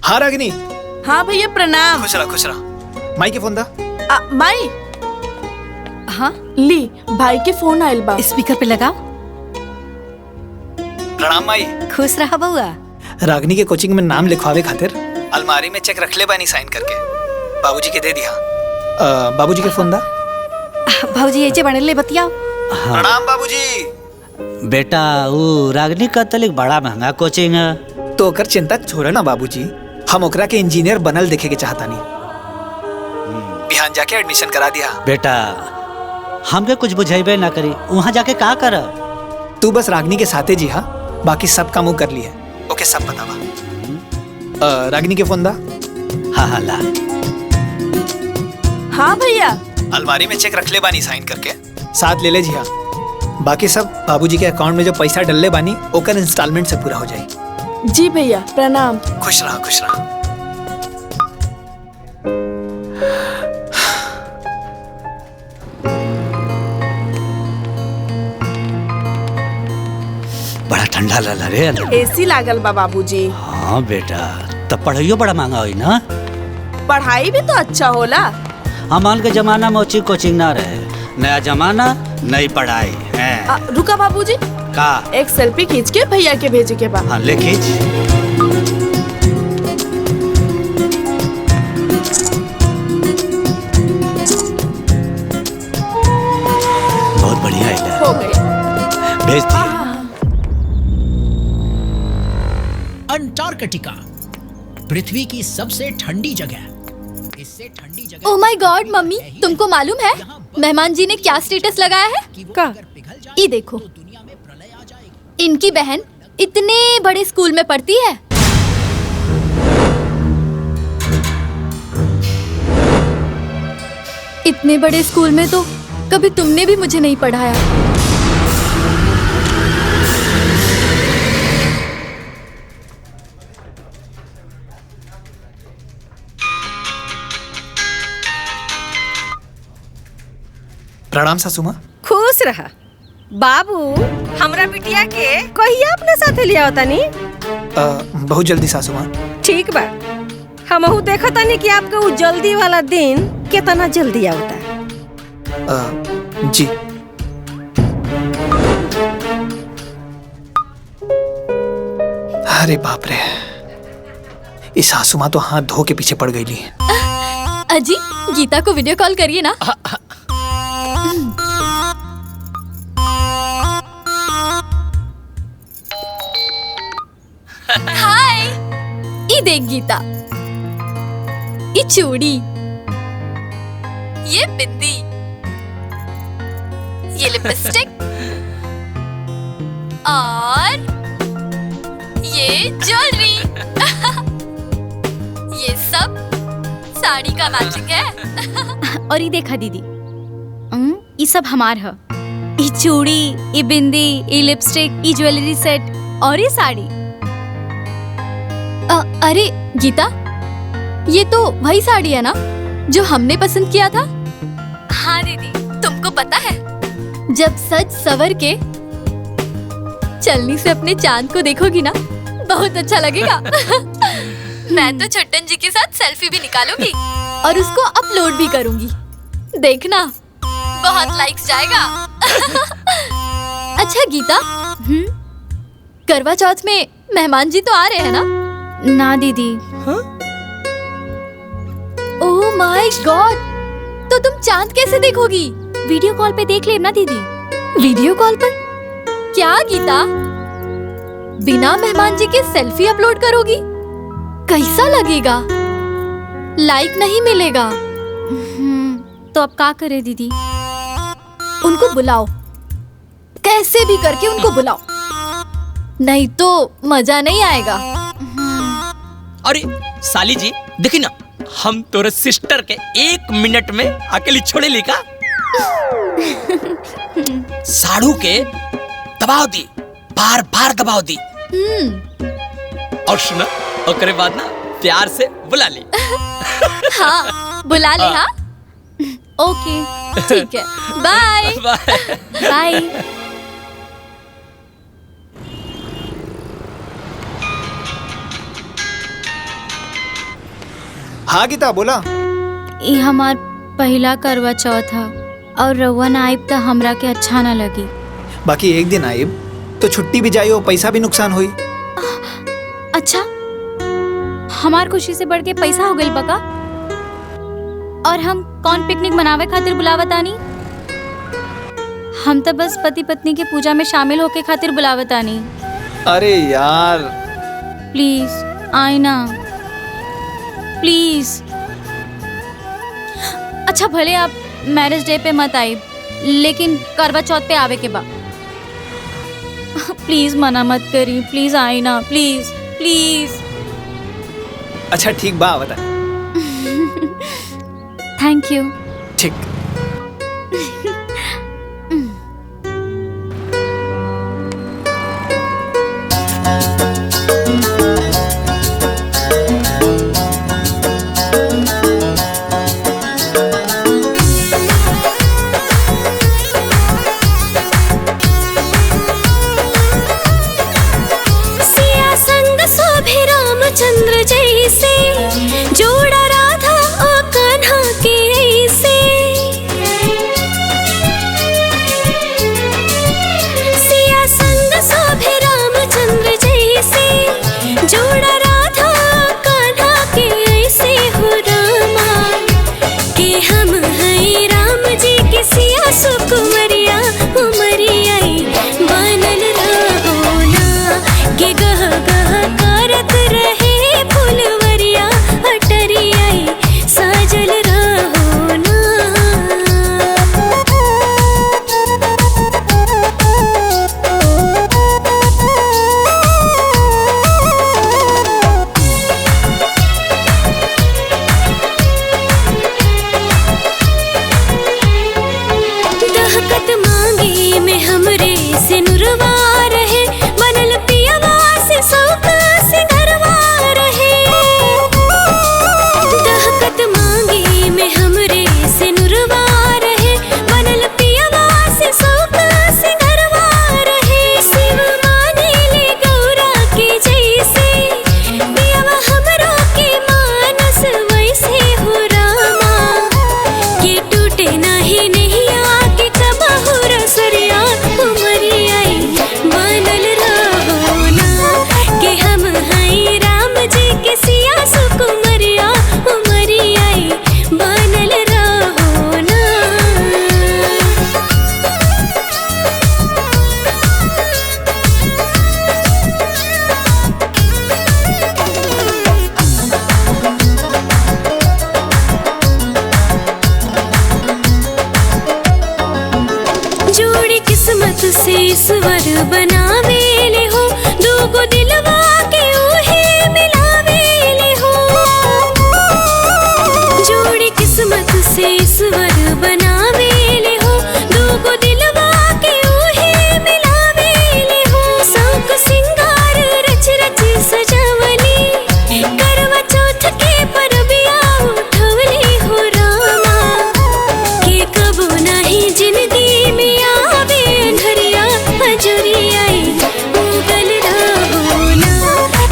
हाँ रागिनी। हाँ भैया प्रणाम। खुश रहा। माई के फोन दा। माई, हाँ ली, भाई के फोन आयल बा। स्पीकर पे लगाओ। प्रणाम माई। खुश रहा बउआ। रागिनी के कोचिंग में नाम लिखवावे खातिर अलमारी में चेक रख ले बानी साइन करके, बाबूजी के दे दिया। बाबूजी के फोन दा। भाऊजी ऐसे बने ले बतियाओ। प्रणाम बाबूजी। बेटा वो रागिनी का तलिक बड़ा महंगा कोचिंग है। तो ओकर चिंता छोड़े ना बाबूजी, हम ओकरा के इंजीनियर बनल देखे के चाहता नहीं। बिहान जाके एडमिशन करा दिया। बेटा हमके कुछ बुझाइबे ना करी, वहाँ जाके का कर। तू बस रागिनी के साथे जी, हाँ बाकी सब काम कर लिए। ओके सब पता बा। रागिनी के फोन दा। हाँ ला। हाँ भैया। अलमारी में चेक रख ले बानी साइन करके, साथ ले ले जी। हाँ बाकी सब बाबूजी के अकाउंट में जो पैसा डलले बानी ओकर इंस्टॉलमेंट से पूरा हो जाए। जी भैया प्रणाम। खुश रहा, खुश रहा। बड़ा ठंडा लगा रे अंदर। एसी लागल बा बाबूजी। हाँ बेटा, तब पढ़ाइयो बड़ा महंगा हुई ना। पढ़ाई भी तो अच्छा होला। हमारे के जमाना में अच्छी कोचिंग ना रहे, नया जमाना नई पढ़ाई है। रुका बाबूजी, का एक सेल्फी खींच के भैया के भेजे के बा। हाँ ले खींच। बहुत बढ़िया है, हो गए, भेज दिया। अंटार्कटिका पृथ्वी की सबसे ठंडी जगह। इससे ठंडी जगह। ओह माय गॉड मम्मी, तुमको मालूम है मेहमान जी ने क्या स्टेटस लगाया है? का? ये देखो, इनकी बहन इतने बड़े स्कूल में पढ़ती है। इतने बड़े स्कूल में तो कभी तुमने भी मुझे नहीं पढ़ाया। प्रणाम सासू माँ। खुश रहा बाबू। हमरा बिटिया के कहिया अपने साथे लिया होता नी? बहुत जल्दी सासू माँ। ठीक बा, हमहू देखा तानी कि आपका वो जल्दी वाला दिन कितना जल्दी आता। जी। अरे बाप रे, इस सासू माँ तो हाथ धो के पीछे पड़ गई। अजी गीता को वीडियो कॉल करिए ना। हाय, ये देख गीता, ये चूड़ी, ये बिंदी, ये लिपस्टिक और ये ज्वेलरी। ये सब साड़ी का मैचिंग है। और ये देखा दीदी, ये सब हमार है। ये चूड़ी, ये बिंदी, ये लिपस्टिक, ये ज्वेलरी सेट और ये साड़ी। अरे गीता, ये तो वही साड़ी है ना जो हमने पसंद किया था? हाँ दीदी, तुमको पता है जब सज सवर के चलनी से अपने चांद को देखोगी ना, बहुत अच्छा लगेगा। मैं तो छोटन जी के साथ सेल्फी भी निकालूंगी और उसको अपलोड भी करूंगी, देखना बहुत लाइक्स जाएगा। अच्छा गीता, करवा चौथ में मेहमान जी तो आ रहे हैं ना? ना दीदी। ओह माय गॉड, तो तुम चांद कैसे देखोगी? वीडियो कॉल पे देख ले ना दीदी। वीडियो कॉल पर? क्या गीता, बिना मेहमान जी के सेल्फी अपलोड करोगी? कैसा लगेगा? लाइक नहीं मिलेगा। तो अब क्या करे दीदी? उनको बुलाओ, कैसे भी करके उनको बुलाओ, नहीं तो मजा नहीं आएगा। अरे साली जी देखी ना, हम तोरे सिस्टर के 1 मिनट में अकेली छोड़े ली का। साड़ू के दबाव दी, बार बार दबाव दी, और सुना ओकरे बाद ना प्यार से बुला ली। हाँ बुला ले। हाँ ओके ठीक है, बाय बाय। हाँ गीता बोला। ये हमार पहला करवा चौथ है और रउआ ना आइब तो हमरा के अच्छा ना लगी। बाकी एक दिन आइब तो छुट्टी भी जाई और पैसा भी नुकसान हुई। अच्छा, हमार खुशी से बढ़ के पैसा हो गई बका? और हम कौन पिकनिक मनावे खातिर बुलावतानी? हम तो बस पति पत्नी के पूजा में शामिल होके खातिर बुलावतानी। अरे यार प्लीज आए ना, प्लीज। अच्छा भले आप मैरिज डे पे मत आइब, लेकिन करवा चौथ पे आवे के बाद प्लीज मना मत करी, प्लीज आए ना, प्लीज प्लीज। अच्छा ठीक बा बता। Thank you. ठीक। चंद्र जैसे जोड़ा राधा और कान्हा के ऐसे। किस्मत से ईश्वर बनावेले हो, दूगो दिलवा के उहे मिलावेले हो। जोड़ी किस्मत से ईश्वर बनावेले हो, दूगो दिलवा के उहे मिलावेले हो। शौक सिंगार रच रच सजावली, करवा चौथ के परबिया उठवली हो रामा। के कबो नहीं जिंदगी में आवे अंधरिया, हजरिया उगल रहो ना।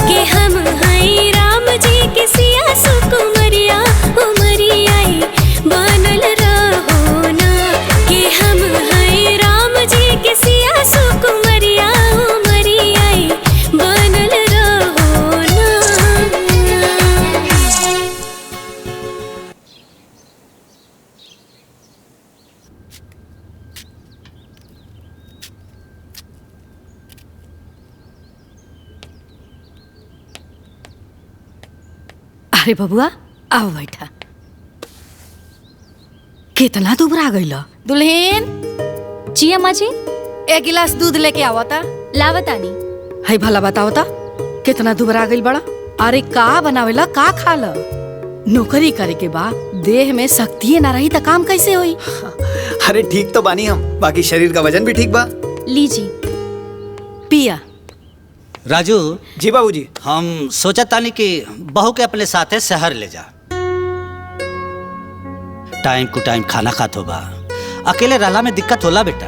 के हम हैं राम जी के सिया सुकुमरिया, उमरिया बनल रहो ना। के हम हैं राम जी के सिया सुकुमरिया, उमरिया बनल रहो ना। अरे बबुआ आओ बैठा। कितना दुबरा गईला दुल्हन। जी अम्मा जी। एक गिलास दूध लेके आवता। लावतानी। है भला बताओता कितना दुबरा गईल बड़ा। अरे का बनावेला का खाला। नौकरी करे के बाद देह में शक्ति ना रही त काम कैसे होई। अरे ठीक तो बानी हम, बाकी शरीर का वजन भी ठीक बा। लीजिए पिया। राजू जी बाबूजी। हम सोचा तानी कि बहू के अपने साथे शहर ले जा। टाइम टू टाइम खाना खात होगा, अकेले रहला में दिक्कत होला बेटा।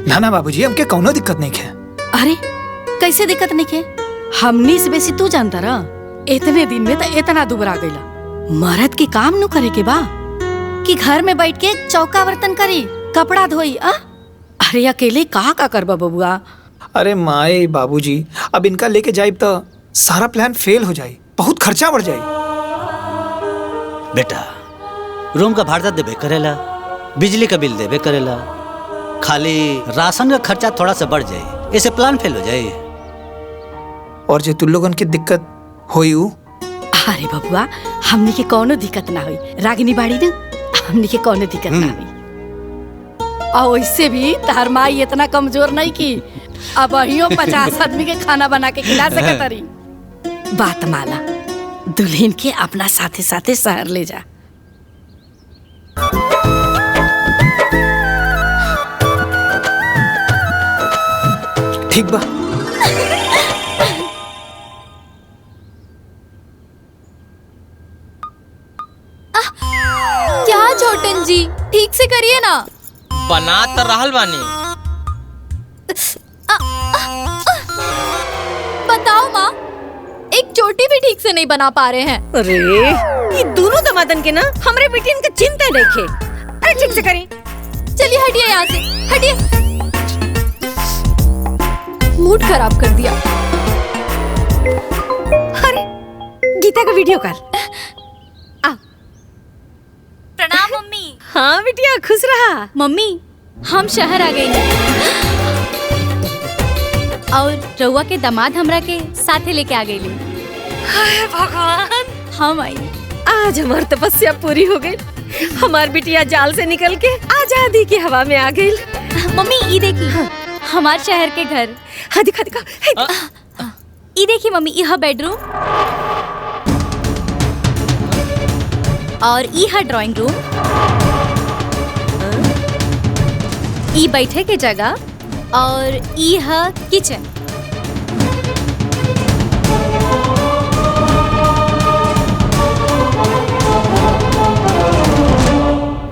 ना ना बाबूजी, हमके कौनो दिक्कत नहीं है। अरे कैसे दिक्कत नहीं है, हमनी से बेसी तू जानता रहा। इतने दिन में तो इतना दुबरा गईला। मर्द के काम न करे के बा कि घर में बैठ के चौका बर्तन करी, कपड़ा धोई। अरे अकेले का करबा बबुआ। अरे माए बाबूजी, अब इनका लेके जाइब तो सारा प्लान फेल हो जाई, बहुत खर्चा बढ़ जाई। बेटा रूम का भाड़ा देबे करेला, बिजली का बिल देबे करेला, खाली राशन का खर्चा थोड़ा सा बढ़ जाए, ऐसे प्लान फेल हो जाए। और जो तुम लोगन की दिक्कत होई उ? अरे बबुआ हमनी के कोनो दिक्कत ना हुई। रागिनी बाड़ी न, हमनी के कोनो दिक्कत ना हुई। और वैसे भी तार माई इतना कमजोर नहीं की, अब अहियो 50 आदमी के खाना बना के खिला सकत तारी। बात माना, दुल्हन के अपना साथे साथे शहर ले जा। ठीक बा। क्या छोटन जी, ठीक से करिए ना। बना तो रहल बानी। बताओ माँ, एक चोटी भी ठीक से नहीं बना पा रहे हैं। अरे ये दोनों दमादन के ना हमरे बेटियन के चिंता देखे। अरे ठीक से करी। चलिए हटिए यहाँ से, हटिए। मूड खराब कर दिया। अरे गीता का वीडियो कॉल। प्रणाम मम्मी। हाँ बिटिया खुश रहा। मम्मी हम शहर आ गए और रउआ के दामाद हमरा के साथे लेके आ गई। हाय भगवान। हम आई। आज हमार तपस्या पूरी हो गई। हमार बिटिया जाल से निकल के आजादी की हवा में आ गई। मम्मी ये देखी हमार शहर के घर। हाँ दिखा दिखा। ये देखी मम्मी, यह बेडरूम और यह ड्राइंग रूम, ई बैठे के जगह और यह किचन।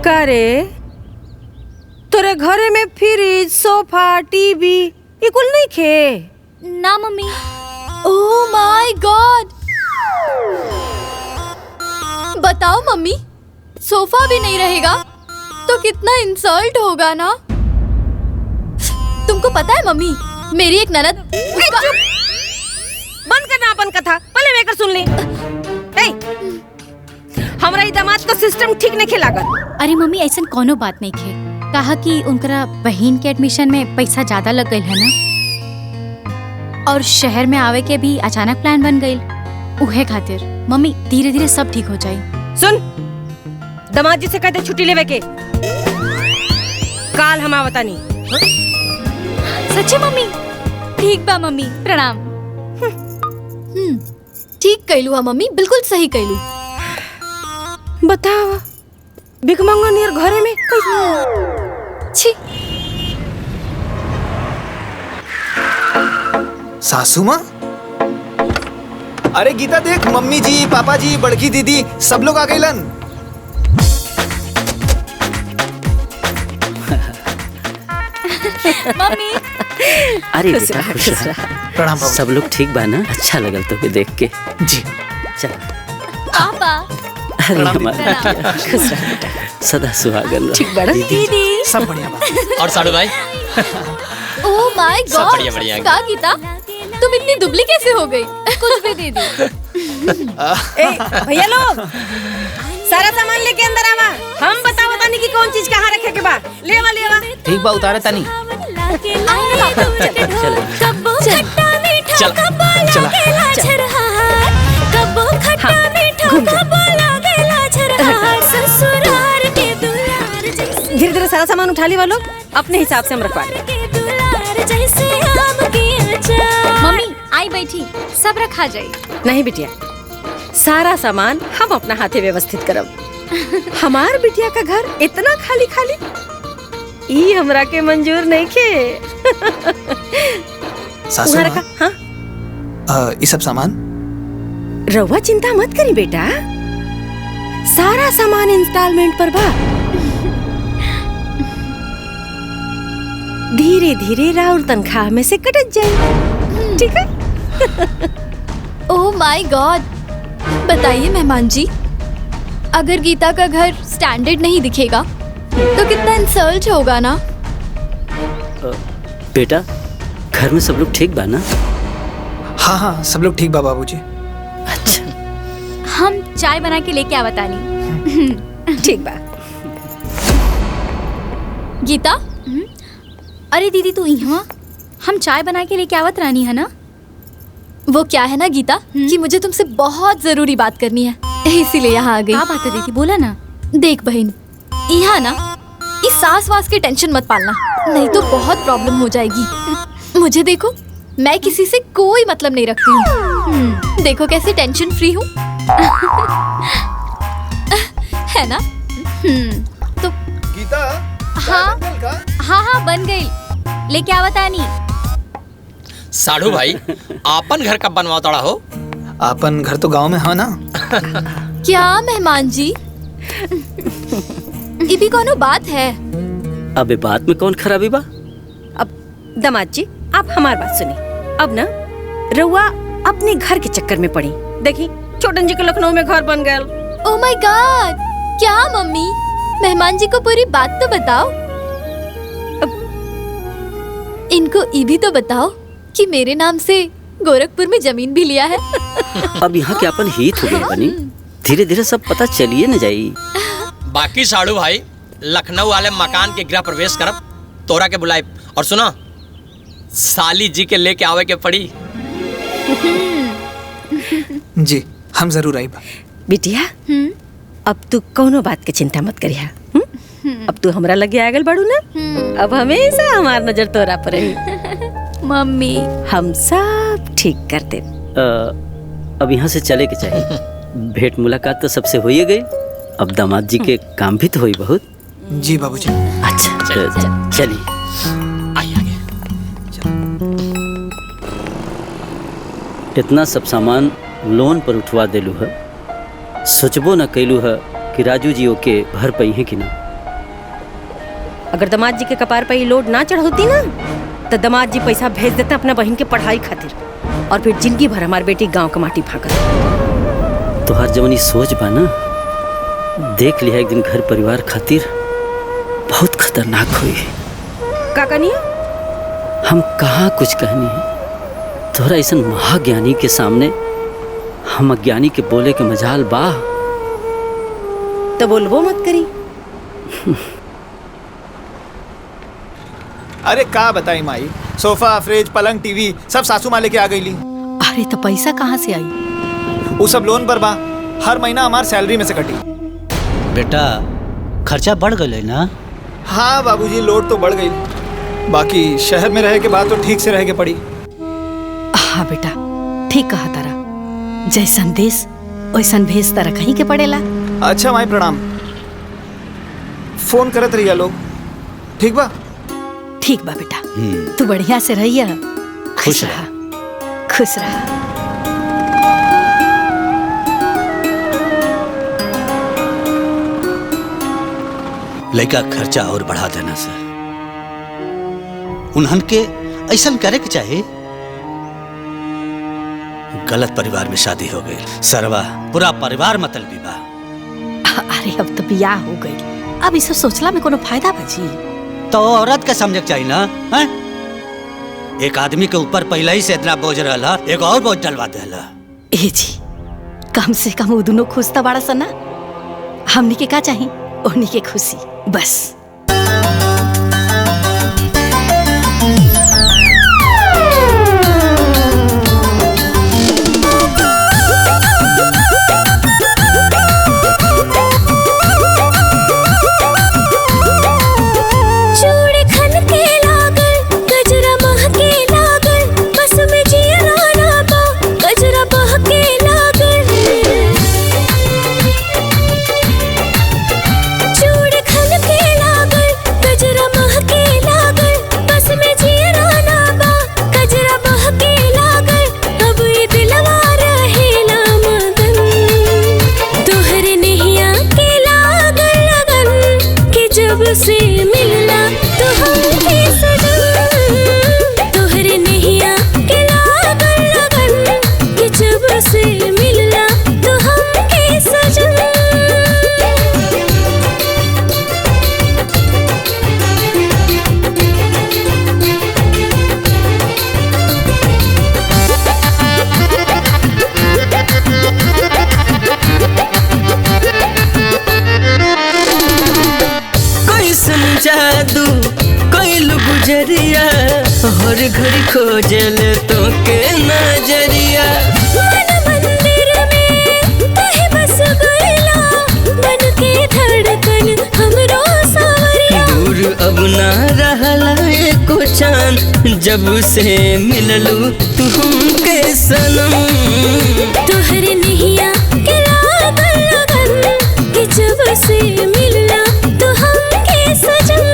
करे तोरे घरे में फ्रिज, सोफा, टीवी ये कुल नहीं खे? ना मम्मी। ओह माय गॉड। बताओ मम्मी, सोफा भी नहीं रहेगा तो कितना इंसल्ट होगा ना। तुमको पता है मम्मी, मेरी एक ननद बंद करना अपन कथा, पहले मैं कर सुन ले। हमरा ई दामाद का सिस्टम ठीक नहीं लागत। अरे मम्मी ऐसा कोनो बात नहीं खे। कहा कि उनका बहन के एडमिशन में पैसा ज्यादा लग गई है ना, और शहर में आवे के भी अचानक प्लान बन गई। उहे खातिर मम्मी धीरे धीरे सब ठीक हो जाए। सुन, दामाद जी से कहते छुट्टी लेवे के। काल हम आवतानी। सच्चे मम्मी? ठीक बा मम्मी, प्रणाम। ठीक कहलू हा मम्मी, बिल्कुल सही कहलू। बताओ भिखमंगा नियर घरे में छी। सासू माँ? अरे गीता देख, मम्मी जी, पापा जी, बड़की दीदी सब लोग आ गइलन। मम्मी। अरे बेटा खुश रह। प्रणाम बाबू। सब लोग ठीक बा ना? अच्छा लगल तो देख के। जी चल। पापा। अरे हमारा खुश रह बेटा, सदा सुहागन रह। ठीक बड़ा दीदी। सब बढ़िया बा। और साड़ू भाई? ओह माय सब गॉड। बढ़िया बढ़िया। का गीता, तुम इतनी दुबली कैसे हो गई? कुछ भी दे दो। भैया लोग सारा सामान लेके अंदर आवा। हम बताओ तानी कि कौन चीज कहाँ रखे के बा। लेवा लेवा। ठीक बा, उतारे तानी। कब्बो खट्टा मीठा चल। कब्बो लागेला झरहार, कब्बो खट्टा मीठा कब्बो लागेला झरहार, ससुराल के दुलार जैसे धीरे धीरे सारा सामान उठा लिया लोग, अपने हिसाब से हम रखवा ले। दुलार जैसे आम की अचार। मम्मी आई बैठी, सब रखा जाए। नहीं बिटिया, सारा सामान हम अपना हाथे व्यवस्थित करब। हमार बिटिया का घर इतना खाली खाली ई हमरा के मंजूर नहीं खे। सासू उहाँ माँ? रखा, हाँ? ये सब सामान? रउआ चिंता मत करी बेटा, सारा सामान इंस्टॉलमेंट पर बा। धीरे धीरे राउर तनख्वाह में से कटत जाए, ठीक है? ओह माय गॉड। बताइए मेहमान जी, अगर गीता का घर स्टैंडर्ड नहीं दिखेगा तो कितना इंसल्ट होगा ना। बेटा घर में सब लोग ठीक बा ना? हाँ हाँ सब लोग ठीक बा बाबूजी। हम चाय बना के लेके आवतानी। ठीक बा। गीता। अरे दीदी तू यहाँ, हम चाय बना के लेके आवत रानी है ना? वो क्या है ना गीता कि मुझे तुमसे बहुत जरूरी बात करनी है, इसीलिए यहाँ आ गई। क्या बात है दीदी, बोला ना। देख बहन, यहाँ ना इस सास वास की टेंशन मत पालना, नहीं तो बहुत प्रॉब्लम हो जाएगी। मुझे देखो, मैं किसी से कोई मतलब नहीं रखती हूँ। देखो कैसे टेंशन फ्री हूँ। है ना? तो गीता। हाँ हाँ हाँ बन गई, लेके आवतानी। साढ़ू भाई आपन घर कब बनवा तड़ा हो? आपन घर तो गांव में है ना। क्या मेहमान जी, ये भी कोनो बात है? अबे बात में कौन खराबी बा? अब दामाद जी आप हमारी बात सुनी। अब ना रउआ अपने घर के चक्कर में पड़ी। देखी छोटन जी के लखनऊ में घर बन गया। ओह माय गॉड। क्या मम्मी, मेहमान जी को पूरी बात तो बताओ। इनको ये भी तो बताओ कि मेरे नाम से गोरखपुर में जमीन भी लिया है। अब यहाँ के अपन हित हो गए बनी, धीरे धीरे सब पता चलिए न जाई। बाकी साड़ू भाई लखनऊ वाले मकान के गृह प्रवेश करब, तोरा के बुलाए। और सुना, साली जी के लेके आवे के पड़ी। जी हम जरूर आई। बिटिया अब तू कोनो बात के चिंता मत करिया। अब तू हमरा लगे आगल बढ़ू ना, अब हमेशा हमार नजर तोरा पर रही। मम्मी हम सब ठीक कर दे। अब यहाँ से चले के चाहिए। भेंट मुलाकात तो सबसे हो ही गई, अब दामाद जी के काम भी तो हुई बहुत। जी बाबूजी। अच्छा चलिए। इतना सब सामान लोन पर उठवा देलू है, सोचबो न कैलू है कि राजू जी ओके भर पई है कि ना। अगर दामाद जी के कपार पर लोड ना चढ़ोती ना तो दामाद जी पैसा भेज देते अपना बहन के पढ़ाई खातिर, और फिर जिंदगी भर हमार बेटी गांव का माटी भागत। तो हर जवानी सोच बा ना, देख लिया एक दिन घर परिवार खातिर बहुत खतरनाक हुई। का कहनी? हम कहाँ कुछ कहनी है, तोहरा ऐसा महाज्ञानी के सामने हम अज्ञानी के बोले के मजाल बा। तो बोलबो मत करी। अरे का बताई माई, सोफा फ्रिज पलंग टीवी सब सासू माँ लेके आ गई ली। अरे तो पैसा कहाँ से आई? वो सब लोन पर बा, हर महीना हमार सैलरी में से कटी। बेटा खर्चा बढ़ गए ना? हाँ बाबूजी, लोड तो बढ़ गई, बाकी शहर में रहे के बाद तो ठीक से रह के पड़ी। हाँ बेटा, ठीक कहा तारा। जैसन देश वैसन भेस तारा कहीं के पड़ेला। अच्छा माई प्रणाम। फोन करत रहिया लोग, ठीक बा? ठीक बा बेटा, तू बढ़िया से रहिया। खुश रहा। खुश रहा। लड़का खर्चा और बढ़ा देना सर। उन्हन के ऐसा करे के चाहे। गलत परिवार में शादी हो गई सरवा, पूरा परिवार मतलबी बा। अरे अब तो बियाह हो गई, अब इसे सोचला में कोनो फायदा बची? तो औरत का समझ चाहिए ना है? एक आदमी के ऊपर पहले ही से इतना बोझ रहा, एक और बोझ डलवा देला। ए जी, कम से कम वो दोनों खुश तो बड़ा सना। हमनी के का चाहिए? उन्हीं के खुशी बस। से मिलना तो हमके सजन, तोहरे नैया के लागल लगन कि जब से मिलना तो हमके सजन। जादू कोइल गुजरिया हर घड़ी खोजल तो के नजरिया। मन मंदिर में कहीं बस गइला, मन के धड़कन हमरो सावरिया। दूर अब ना रहला एको चांद, जब से मिललू तू हमके सनम। तोहरे नैया के लागल लगन कि जब से मिलना तो हमके सजन।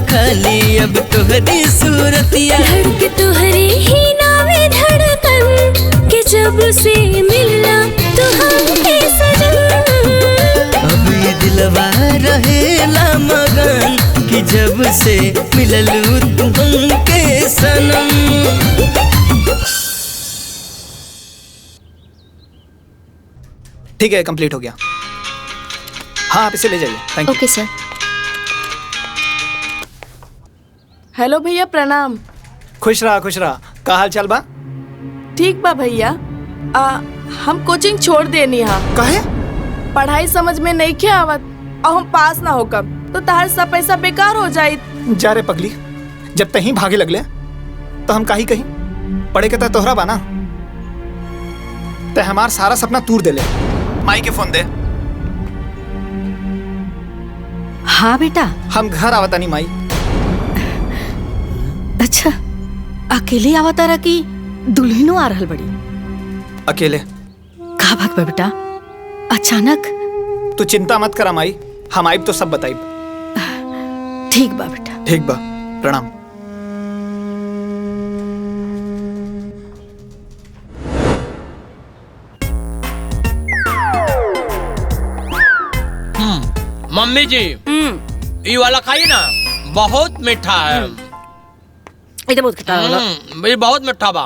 खाली अब तोहरी सूरतिया, धड़के तोहरे ही नावे धड़कन कि जब से मिलना तो हमके सजन। अब ये दिलवा रहेला मगन कि जब से मिललू तू हमके सनम। ठीक है, कंप्लीट हो गया। हाँ, आप इसे ले जाइए। Thank you. Okay sir. Hello भैया, प्रणाम। खुश रहा खुश रहा। का हाल चाल बा? ठीक बा भैया। हम कोचिंग छोड़ देनी हा। काहे? पढ़ाई समझ में नहीं के आवत और हम पास ना होकर तो तार सब पैसा बेकार हो जाये। जा रे पगली, जब तहीं भागे लगले तो हम काही कहीं पढ़े के तोहरा बाना ते हमार सारा सपना तूर देले। माई के फोन दे। हाँ बेटा, हम घर आवता नहीं माई। अच्छा, अकेले आवतारा की दुल्हनो आ रहल बड़ी? अकेले। का बात बा बेटा, अचानक? तू चिंता मत करा माई, हम आइब तो सब बताइब। ठीक बा बेटा। ठीक बा, प्रणाम। मम्मी जी, ये वाला खाइए ना, बहुत मीठा है। ये बहुत खट्टा वाला। ये बहुत मीठा बा।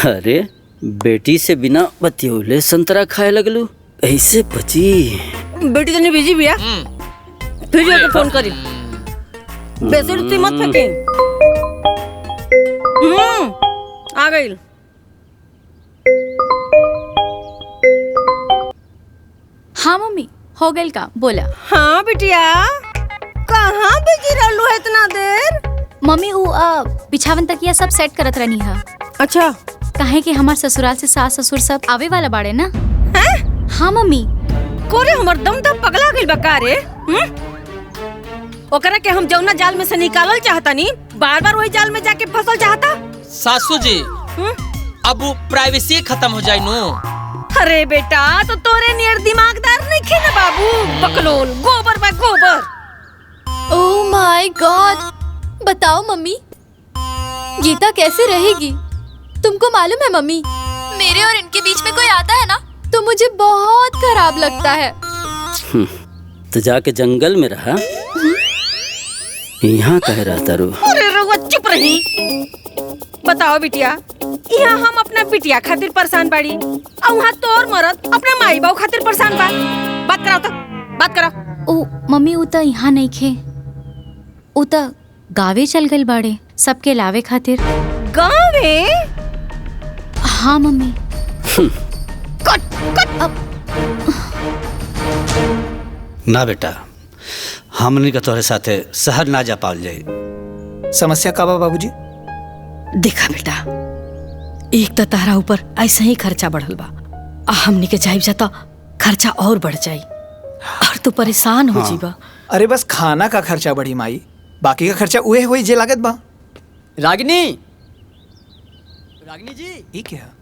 अरे बेटी से बिना बतियोले संतरा खाए लगलू, ऐसे बची? बेटी तनी बिजी बिया, फिर जाके फोन करी। बेसिल मत फेंके। आ गई। हाँ मम्मी हो गई का बोला। हाँ बिटिया कहाँ बिजी रहलू है इतना देर? मम्मी वो बिछावन तकिया सब सेट करत रहनी है। अच्छा काहे कि हमार ससुराल से सास ससुर सब आवे वाला बाड़े ना। हैं? हाँ मम्मी। कोरे हमर दम दम पगला गइल बका रे। ओकरा के हम जौना जाल में से निकालल चाहता नी बार बार वही जाल में जाके फसल चाहता। सासू जी अब वो प्राइवेसी खत्म हो जाए नो। अरे बेटा तो तोरे नियर दिमागदार नहीं खे ना बाबू, बकलोल गोबर बा गोबर। ओह माय गॉड, बताओ मम्मी गीता कैसे रहेगी? तुमको मालूम है मम्मी, मेरे और इनके बीच में कोई आता है ना तो मुझे बहुत खराब लगता है। तो जाके जंगल में रहा, यहाँ कह रहा तारू। अरे रउआ चुप रही। बताओ बिटिया, यहाँ हम अपना बिटिया खातिर परेशान बाड़ी और वहाँ तोर मरद अपना माई बाबू खातिर परेशान बा। बात कराओ तो बात कराओ। ओ मम्मी उ त यहाँ नहीं खे, उ त गावे चल गइल बाड़े सबके लावे खातिर। गावे? हाँ मम्मी। कट कट अब। ना बेटा, हमनी का तोरे साथे शहर ना जा पाल जाई। समस्या का बा बाबूजी? देखा बेटा, एक तो तारा ऊपर ऐसा ही खर्चा बढ़ल बा, हमनी के जाइब जाता खर्चा और बढ़ जाई और तू परेशान हो जीबा। अरे बस खाना का खर्चा बढ़ी माई, बाकी का खर्चा उहे होई जे लागत बा। रागिनी, रागिनी जी। ये क्या?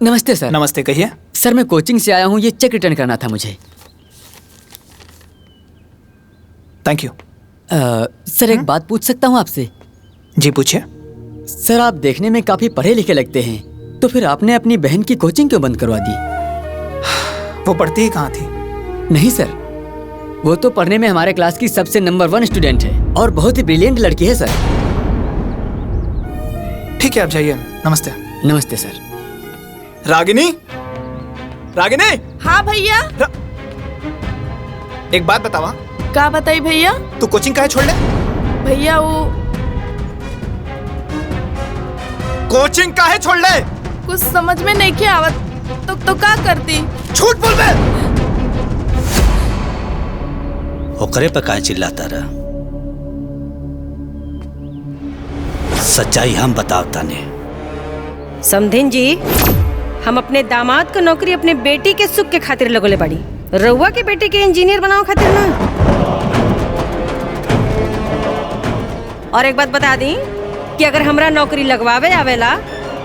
नमस्ते सर। नमस्ते, कहिए। सर मैं कोचिंग से आया हूँ, ये चेक रिटर्न करना था मुझे। Thank you. सर एक बात पूछ सकता हूँ आपसे? जी पूछिए। सर आप देखने में काफी पढ़े लिखे लगते हैं, तो फिर आपने अपनी बहन की कोचिंग क्यों बंद करवा दी? वो पढ़ती ही कहाँ थी? नहीं सर, वो तो पढ़ने में हमारे क्लास की सबसे नंबर 1 स्टूडेंट है और बहुत ही ब्रिलियंट लड़की है सर। ठीक है आप जाइए। नमस्ते। नमस्ते सर। रागिनी, रागिनी। हाँ भैया। एक बात बतावा। क्या बताई भैया? तू कोचिंग काहे छोड़ ले? भैया वो कोचिंग काहे छोड़ ले? कुछ समझ में नहीं क्या आवत, तो क्या करती? झूठ बोल बे। ओकरे पे काहे चिल्लाता रहा? सच्चाई हम बतावता ने। समधिन जी, हम अपने दामाद को नौकरी अपने बेटी के सुख के खातिर लगोले बाड़ी, रउआ के बेटी के इंजीनियर बनाओ खातिर ना। और एक बात बता दी कि अगर हमरा नौकरी लगवावे आवेला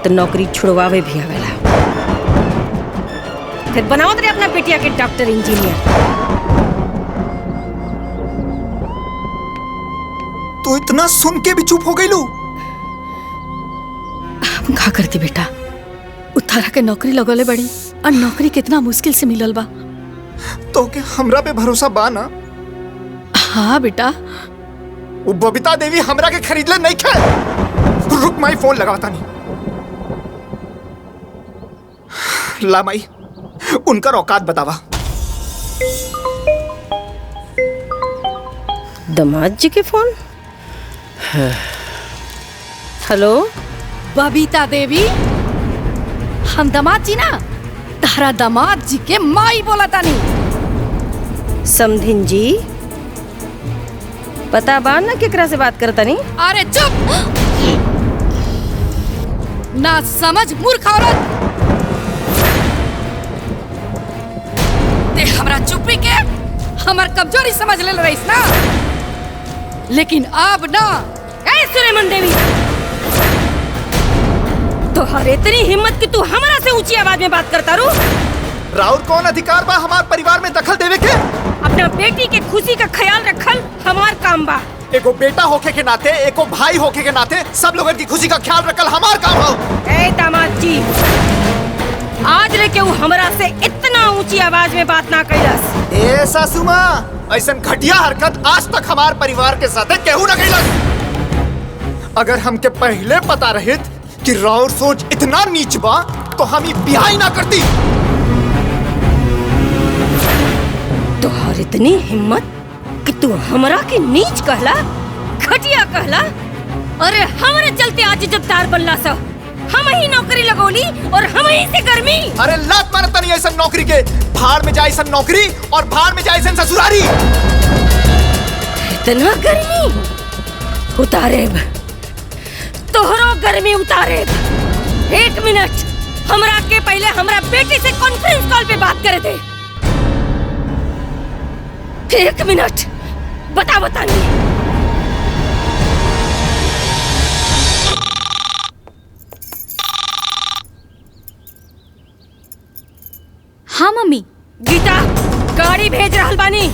तो नौकरी छुड़वावे भी आवेला। फिर बनाओ तेरे अपना बेटिया के डॉक्टर इंजीनियर। तू इतना सुन के भी चुप हो गई लू? हम का करती बेटा, उतारा के नौकरी लगोले बड़ी और नौकरी कितना मुश्किल से मिलल बा। तो के हमरा पे भरोसा बा ना? हाँ बेटा। वो बबीता देवी हमरा के खरीद ले नहीं खे। रुक माई, फोन लगाता नहीं। ला माई, उनका औकात बतावा। दामाद जी के फोन। हेलो बबीता देवी, हम दामाद जी ना, तारा दामाद जी के माई बोला तानी। समधिन जी, पता बा ना केकरा से बात करता नहीं? अरे चुप ना समझ मूर्ख औरत। ते हमरा चुप्पी के हमर कमजोरी समझ ले रहीस ना, लेकिन अब ना। ए सुलेमान देवी, तोहरे इतनी हिम्मत कि तू हमरा से ऊंची आवाज में बात करता रू? राउर कौन अधिकार बा हमार परिवार में दखल देवे के? अपना बेटी के खुशी का ख्याल रखल हमार काम बा। एको बेटा होके के नाते, एको भाई होके के नाते सब लोगों की खुशी का ख्याल रखल हमार काम हो। ए दामाद जी, आज लेके वो हमरा से इतना ऊंची आवाज में बात ना कैलस। ए सासू माँ, ऐसा घटिया हरकत आज तक हमार परिवार के साथ केहू न कैलस। अगर हमके पहले पता रहित कि राउर सोच इतना नीच बा तो हम ये ब्याह ही ना करती। तोहर इतनी हिम्मत कि तू हमरा के नीच कहला, घटिया कहला। अरे हमरे चलते आज इज्जतदार बनला सा, हम ही नौकरी लगोली और हम ही से गर्मी। अरे लात मारता नहीं ऐसा नौकरी के, भाड़ में जाए ऐसा नौकरी और भाड़ में जाए ऐसा ससुरारी। इतना गर्मी उतारेब, तोहरो गर्मी उतारेब। 1 मिनट हमरा के पहले हमरा बेटी से कॉन्फ्रेंस कॉल पे बात करे दे। 1 मिनट बता नहीं। हाँ मम्मी। गीता गाड़ी भेज रहल बानी,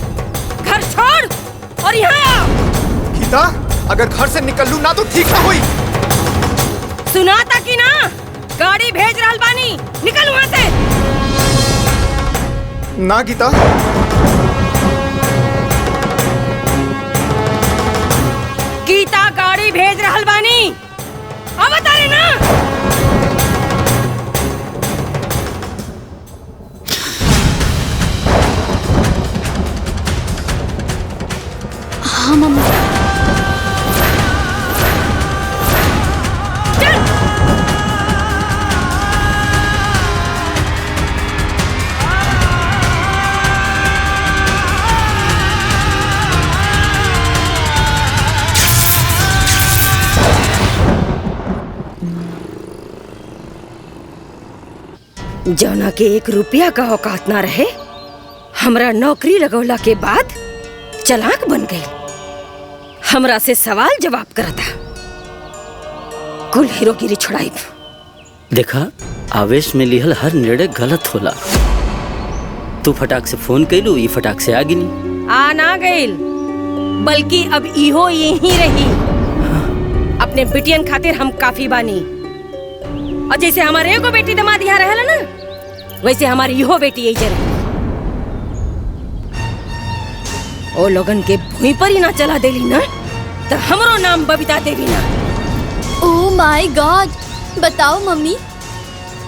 घर छोड़ और यहाँ आ। गीता अगर घर से निकल लूं ना तो ठीक ना हुई। सुना था कि ना, गाड़ी भेज रहल बानी, निकल वहाँ से। ना गीता। गीता गाड़ी भेज रहल बानी, अब बता रहे ना। हाँ मम्मी। जौना के 1 रुपया का औकात ना रहे, हमरा नौकरी लगौला के बाद चालाक बन गई, हमरा से सवाल जवाब करता। कुल हीरोगिरी छुड़ाई। देखा, आवेश में लिहल हर निर्णय गलत होला। तू फटाक से फोन कैलू, ये फटाक से आ गिनी। आ ना गईल, बल्कि अब इहो यही रही। अपने बिटियन खातिर हम काफी बानी, और जैसे हमारे एगो बेटी दामाद यहाँ रहला ना, वैसे हमारी इहो बेटी यही रही। ओ लोगन के भूमि पर ही ना चला देली ना, तो हमरो नाम बबीता देवी ना। ओह माय गॉड, बताओ मम्मी,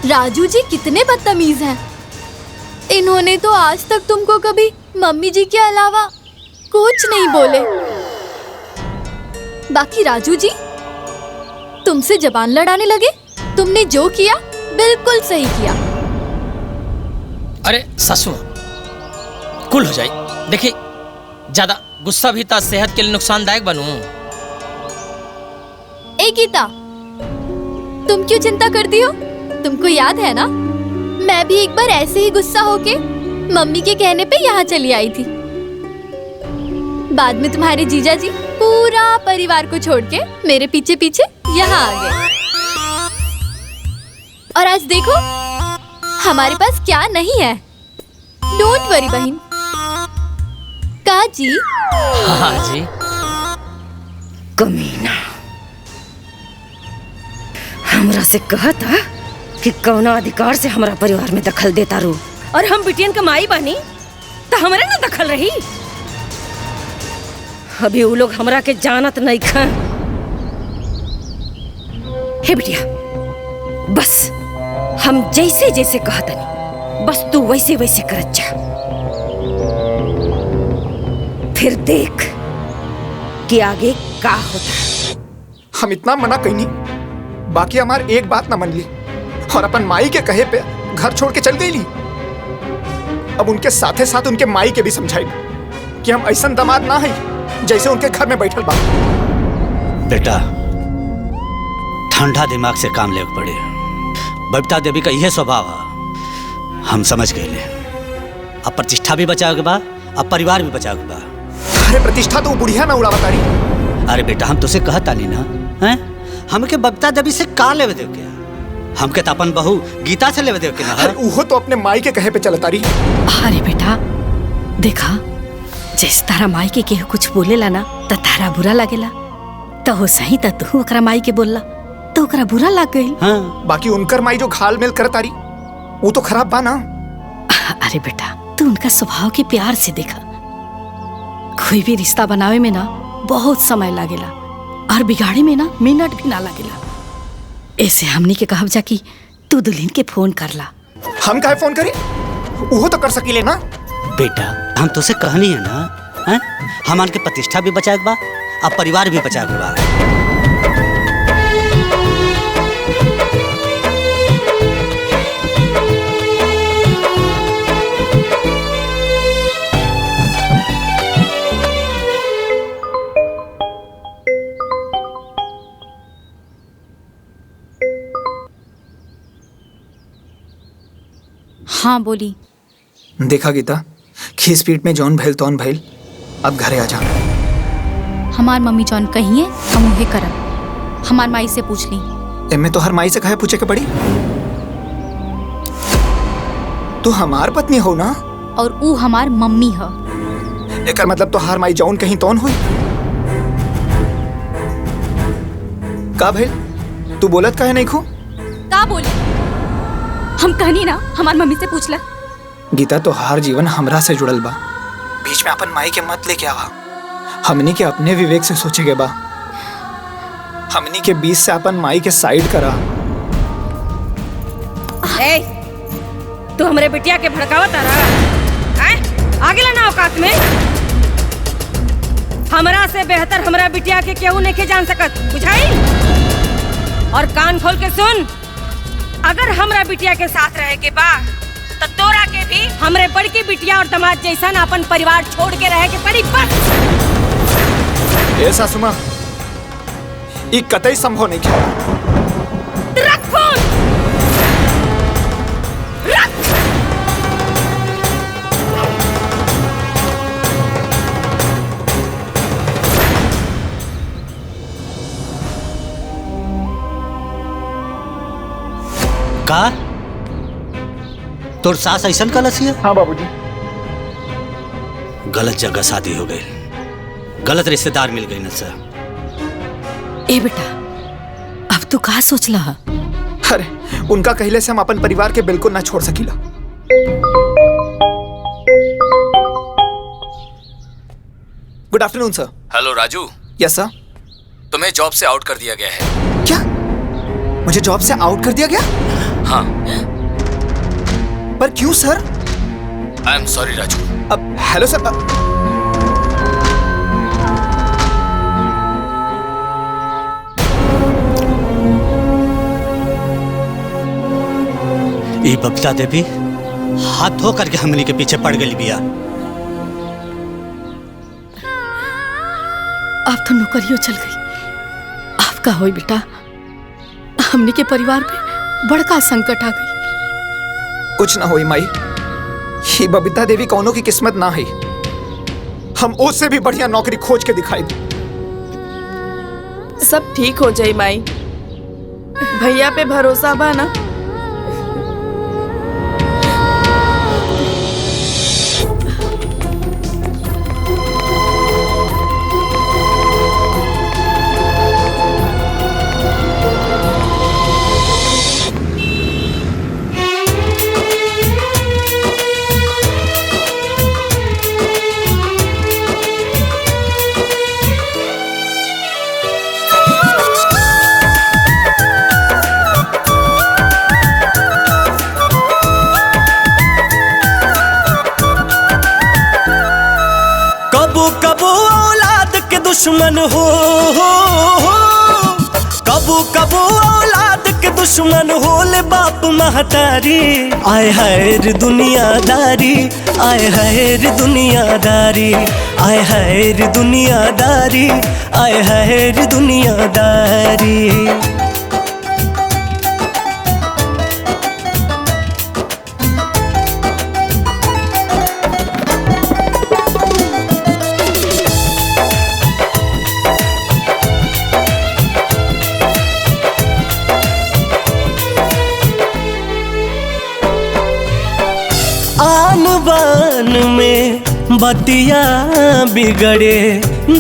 राजू जी कितने बदतमीज हैं। इन्होंने तो आज तक तुमको कभी मम्मी जी के अलावा कुछ नहीं बोले। बाकी राजू जी तुमसे जबान लड़ाने लगे। तुमने जो किया बिल्कुल सही किया। अरे ससुर, कुल हो जाए। देखिए, ज्यादा गुस्सा भी सेहत के लिए नुकसानदायक बनू। ए गीता, तुम क्यों चिंता करती हो? तुमको याद है ना, मैं भी एक बार ऐसे ही गुस्सा होके मम्मी के कहने पे यहाँ चली आई थी। बाद में तुम्हारे जीजा जी पूरा परिवार को छोड़ के मेरे पीछे पीछे यहाँ आ गए। और आज देखो हमारे पास क्या नहीं है। डोंट वरी बहन। का जी? हाँ जी। कमीना, हमरा से कहा था कि कौना अधिकार से हमारा परिवार में दखल देता रू, और हम बिटियन के माई बानी तो हमारे ना दखल रही। अभी वो लोग हमरा के जानत नहीं खा। हे बिटिया, बस हम जैसे जैसे कहतनी, बस तू वैसे वैसे करत जा। फिर देख कि आगे का होता। हम इतना मना कहीं, बाकी हमार एक बात ना मन ली और अपन माई के कहे पे घर छोड़ के चल गई ली। अब उनके साथे साथ उनके माई के भी समझाई कि हम ऐसा दामाद ना है जैसे उनके घर में बैठल बा। बेटा, ठंडा दिमाग से काम लेके पड़े। बबीता देवी का यह स्वभाव है, हम समझ गए। अब प्रतिष्ठा भी बचाओ के बा, अब परिवार भी बचाओ के बा। अरे प्रतिष्ठा तो बुढ़िया ना उड़ा बता रही। अरे बेटा, हम तुझसे कहता नहीं ना, हैं? हमके बबीता देवी से का लेवे देव क्या? हमके तो अपन बहू गीता से लेवे देव के ना। अरे वो तो अपने माई के कहे पे चलता रही। अरे बेटा देखा, जैसे तारा माई के केहू कुछ बोलेला ना तो तारा बुरा लगेला, तो हो सही तो तू ओकरा माई के बोलला तो ओकरा बुरा लग गई। हाँ। बाकी उनकर माई जो घाल मेल करता रही वो तो खराब बा ना। अरे बेटा, तू उनका स्वभाव के प्यार से देखा। कोई भी रिश्ता बनावे में ना बहुत समय लागेला और बिगाड़े में ना मिनट भी ना लगेला। ऐसे हमनी के कहब जा कि तू दुल्हन के फोन करला। हम काहे फोन करी? वो तो कर सकीले ना। बेटा, हम तुझसे कहनी है ना हैं? हमान के प्रतिष्ठा भी बचाए बा और परिवार भी बचाए बा। हाँ बोली। देखा गीता, खीस पीट में जौन भैल तौन भैल, अब घरे आ जा। हमार मम्मी जौन कहिए हम उहे करब। हमार माई से पूछ ली। एमे तो हर माई से कहे पूछे के पड़ी। तू हमार पत्नी हो ना? और ऊ हमार मम्मी है। एकर मतलब तो हर माई जौन कहीं तौन हुई। का भैल? तू बोलत काहे नहीं खो? का बोली? हम कहनी ना हमार मम्मी से पूछ ला। गीता, तो हर जीवन हमरा से जुड़ल बा। बीच में अपन माई के मत लेके आवा। हमनी के अपने विवेक से सोचे के बा। हमनी के बीच से अपन माई के साइड करा। ए, तू हमरे बिटिया के भड़कावत आ रहा? आगे ला ना औकात में। हमरा से बेहतर हमरा बिटिया के केहू नहीं के जान सकत, बुझाई? और कान खोल के सुन, अगर हमरा बिटिया के साथ रहे के बा तो तोरा के भी हमरे बड़की बिटिया और दामाद जैसा अपन परिवार छोड़ के रहे के पड़ी। बस ए सासुमा, ई कतई संभव नहीं है। रख फोन, रख। का तोर सास ऐसा कलसी है? हाँ बाबूजी। गलत जगह शादी हो गई, गलत रिश्तेदार मिल गई न सर। ए बेटा, अब तू का सोचला? अरे उनका कहले से हम अपन परिवार के बिल्कुल ना छोड़ सकीला। गुड आफ्टरनून सर। हेलो राजू। यस सर। तुम्हें जॉब से आउट कर दिया गया है। क्या? मुझे जॉब से आउट कर दिया गया? हाँ। पर क्यों sir? I am sorry Raju. अब हेलो सर। ये बबीता देवी हाथ धो करके हमनी के पीछे पड़ गई बिया। अब तो नौकरियों चल गई। अब का होई बेटा? हमनी के परिवार पे बड़का संकट आ गई। कुछ ना होई माई, ये बबीता देवी कौनों की किस्मत ना है। हम उससे भी बढ़िया नौकरी खोज के दिखाई दे। सब ठीक हो जाए माई, भैया पे भरोसा बा ना? दुश्मन हो कबू कबू औलाद के दुश्मन होले बाप महतारी। आए हाय रे दुनियादारी, आए हाय रे दुनियादारी, आए हाय रे दुनियादारी, आए हाय रे दुनियादारी। आन में बतिया बिगड़े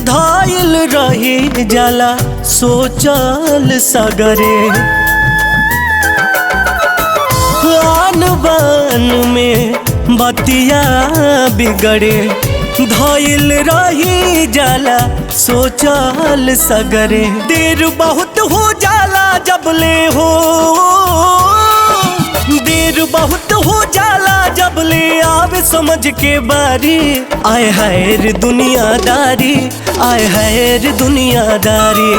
धायल रही जाला सोचल सगरे। आन बान में बतिया बिगड़े धायल रही जाला सोचल सगरे। देर बहुत हो जाला जब ले हो, देर फिर बहुत हो जाला जब ले आवे समझ के बारी। आए हाय रे दुनियादारी, आए हाय रे दुनियादारी,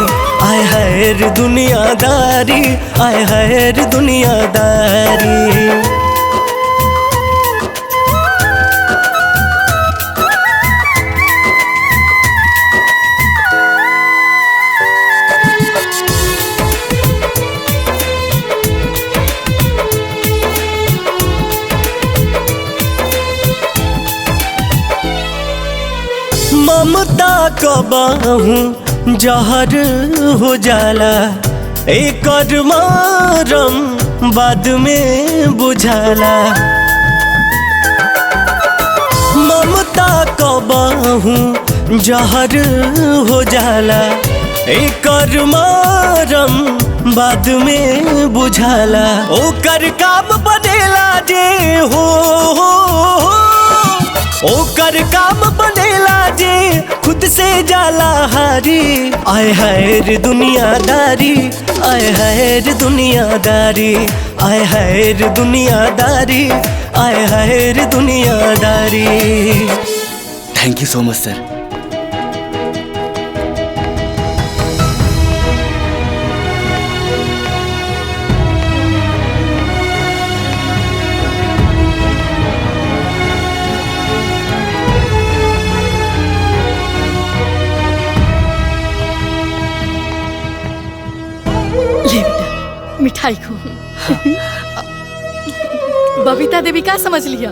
आए हाय रे दुनियादारी, आए हाय रे दुनियादारी। ममता का बाहूं जहर हो जाला, एक मरम बाद में बुझाला। ममता का बाहूं जहर हो जाला, एक मरम बाद में बुझाला। ओकर काम बनेला जे हो, ओकर काम बनेला जे खुद से जाला हारी। आए हाय रे दुनियादारी, आए हाय रे दुनियादारी, आए हाय रे दुनियादारी, आए हाय रे दुनियादारी। थैंक यू सो मच सर। मिठाई को बबीता देवी का समझ लिया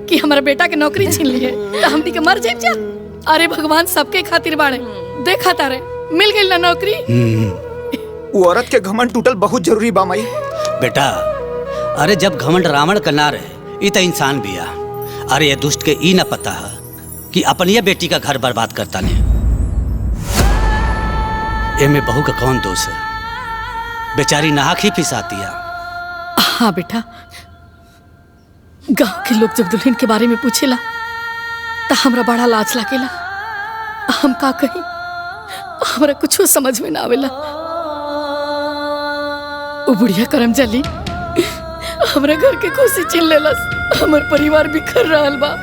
कि हमारा बेटा के नौकरी छीन लिए तो हमनी के मर जाए जा। अरे भगवान सबके खातिर बाड़े, देखा तारे मिल गई ना नौकरी। वो औरत के घमंड टूटल बहुत जरूरी बा माई। बेटा अरे जब घमंड रावण का ना रहे, ये तो इंसान भी आ। अरे ये दुष्ट के ई न पता है कि अपनी बेटी का घर बर्बाद करता ने। एमे बहू का कौन दोष है, बेचारी नाहक ही फिसाती है। हाँ बेटा, गांव के लोग जब दुल्हन के बारे में पूछेला तो हमरा बड़ा लाज लागेला। हम का कही, हमरा कुछ समझ में ना आवेला। वो बुढ़िया करम जली हमरा घर के खुशी छीन लेलस, हमर परिवार बिखर रहल बा।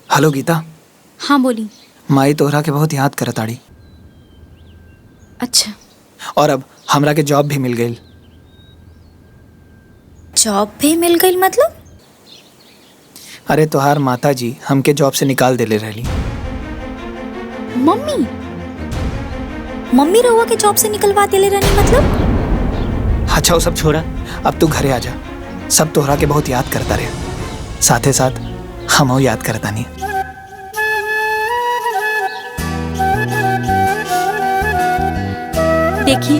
हेलो गीता। हाँ बोली। माई तोहरा के बहुत याद करत आड़ी। अच्छा। और अब हमरा के जॉब भी मिल गई। जॉब भी मिल गई मतलब? अरे तोहार माता जी हमके जॉब से निकाल देले रहली। मम्मी मम्मी रहुआ के जॉब से निकलवा देले रहनी मतलब? अच्छा वो सब छोड़ा, अब तू घरे आ जा। सब तोहरा के बहुत याद करता रहे, साथे साथ हम याद करता नहीं। देखी।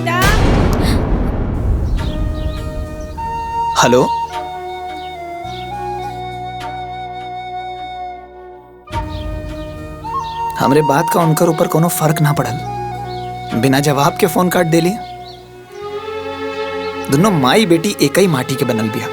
हेलो। हमरे बात का उनकर ऊपर कोनो फर्क ना पड़ल, बिना जवाब के फोन काट देली। दोनों माई बेटी एक ही माटी के बनल बिया।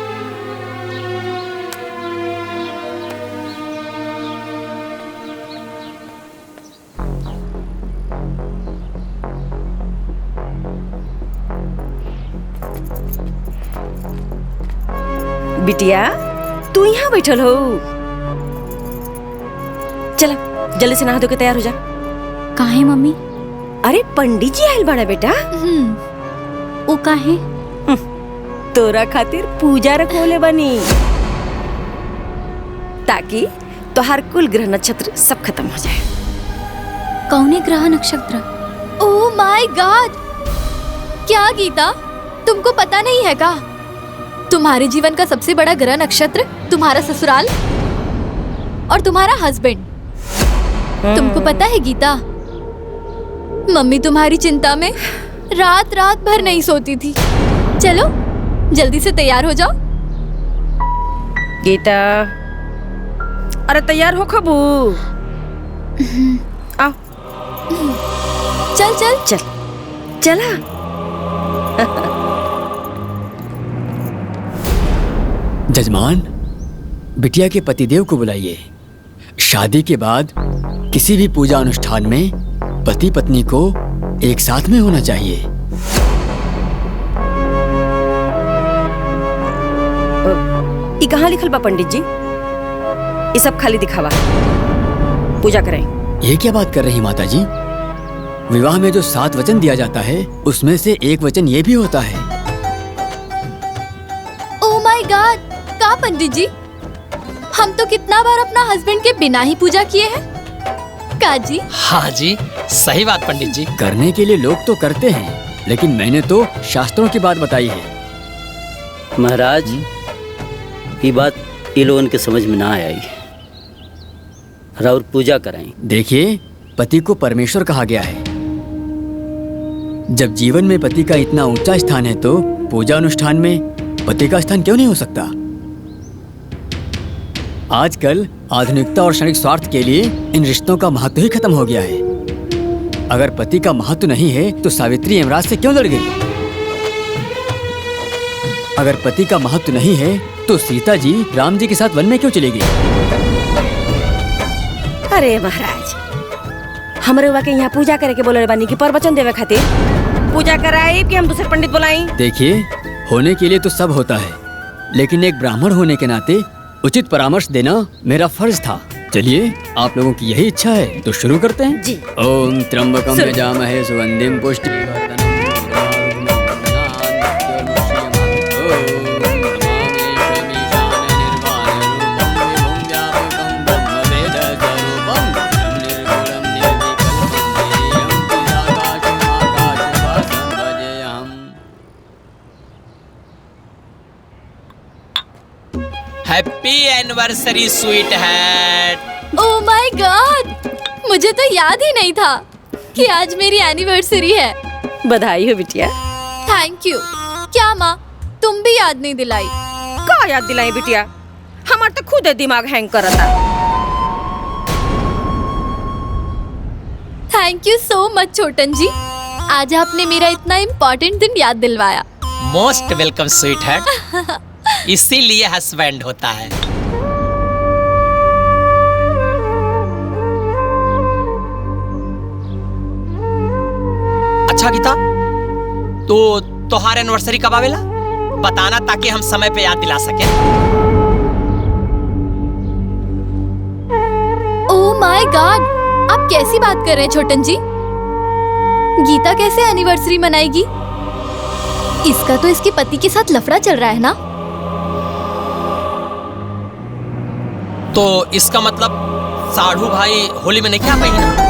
बिटिया तू यहाँ बैठल हो, चला जल्दी से नहा धो के तैयार हो जा। काहे मम्मी? अरे पंडित जी आयल बड़ा बेटा। वो काहे? तोरा खातिर पूजा रखोले बनी, ताकि तोहार कुल ग्रह नक्षत्र सब खत्म हो जाए। कौने ग्रह नक्षत्र? ओह माय गॉड! क्या गीता, तुमको पता नहीं है का? तुम्हारे जीवन का सबसे बड़ा ग्रह नक्षत्र तुम्हारा ससुराल और तुम्हारा हस्बैंड। तुमको पता है गीता, मम्मी तुम्हारी चिंता में रात रात भर नहीं सोती थी। चलो जल्दी से तैयार हो जाओ। गीता अरे तैयार हो खबू? आओ। चल चल चल चला। जजमान, बिटिया के पतिदेव को बुलाइए। शादी के बाद किसी भी पूजा अनुष्ठान में पति पत्नी को एक साथ में होना चाहिए। ये कहाँ लिखल बा पंडित जी? ये सब खाली दिखावा। पूजा करें। ये क्या बात कर रही माता जी? विवाह में जो 7 वचन दिया जाता है उसमें से एक वचन ये भी होता है। ओह माय गॉड, का पंडित जी, हम तो कितना बार अपना हस्बैंड के बिना ही पूजा किए हैं। का जी? हाँ जी, सही बात पंडित जी। करने के लिए लोग तो करते हैं, लेकिन मैंने तो शास्त्रों की बात बताई है। महाराज, ये बात ये लोगों के समझ में ना आई। और पूजा कराएं। देखिए, पति को परमेश्वर कहा गया है। जब जीवन में पति का इतना ऊंचा स्थान है तो पूजा अनुष्ठान में पति का स्थान क्यों नहीं हो सकता? आजकल आधुनिकता और क्षणिक स्वार्थ के लिए इन रिश्तों का महत्व ही खत्म हो गया है। अगर पति का महत्व नहीं है तो सावित्री यमराज से क्यों लड़ गई? अगर पति का महत्व नहीं है तो सीता जी राम जी के साथ वन में क्यों चली गई? अरे महाराज, हमरे हुआ के यहाँ पूजा करे के बोले बानी की प्रवचन देवे खातिर पूजा कराई कि हम दूसरे पंडित बुलाई? देखिए, होने के लिए तो सब होता है, लेकिन एक ब्राह्मण होने के नाते उचित परामर्श देना मेरा फर्ज था। चलिए, आप लोगों की यही इच्छा है तो शुरू करते हैं जी। ओम त्र्यंबकम यजामहे सुगंधिम पुष्टिवर्धनम। Happy anniversary sweetheart. Oh my God, मुझे तो याद ही नहीं था कि आज मेरी एनिवर्सरी है। बधाई हो बिटिया। Thank you. क्या माँ, तुम भी याद नहीं दिलाई? का याद दिलाई बिटिया? हमार तो खुद दिमाग हैंग करता। थैंक यू सो मच छोटन जी, आज आपने मेरा इतना इम्पोर्टेंट दिन याद दिलवाया। Most welcome sweet hat. इसीलिए हस्बैंड होता है। अच्छा गीता, तो तोहार एनिवर्सरी कब आवेला? बताना ताकि हम समय पे याद दिला सके। ओह माय गॉड, आप कैसी बात कर रहे हैं छोटन जी? गीता कैसे एनिवर्सरी मनाएगी? इसका तो इसके पति के साथ लफड़ा चल रहा है ना। तो इसका मतलब साढ़ू भाई होली में नहीं क्या पाई ना?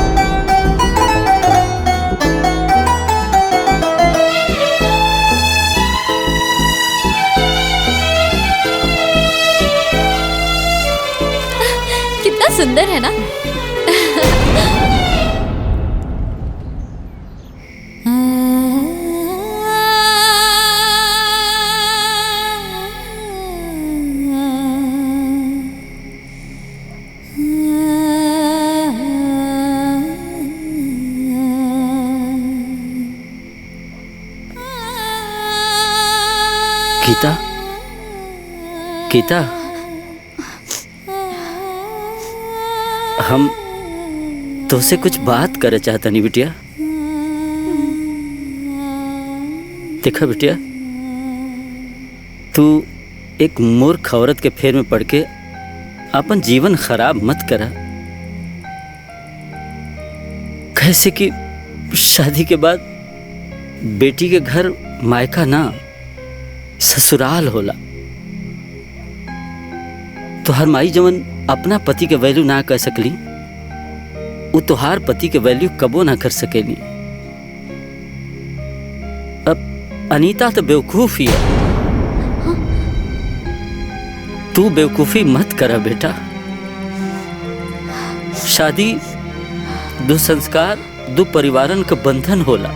कितना सुंदर है ना। गीता, गीता, हम तुझसे कुछ बात करे चाहता नहीं बिटिया। देखा बिटिया, तू एक मूर्ख औरत के फेर में पड़ के अपन जीवन खराब मत करा। कैसे कि शादी के बाद बेटी के घर मायका ना ससुराल होला। तोहार माई जवन अपना पति के वैल्यू ना कर सकली, वो तोहार पति के वैल्यू कबो ना कर सकेली। अब अनीता तो बेवकूफ ही है। तू बेवकूफी मत करा बेटा। शादी दो संस्कार, दो परिवारन का बंधन होला।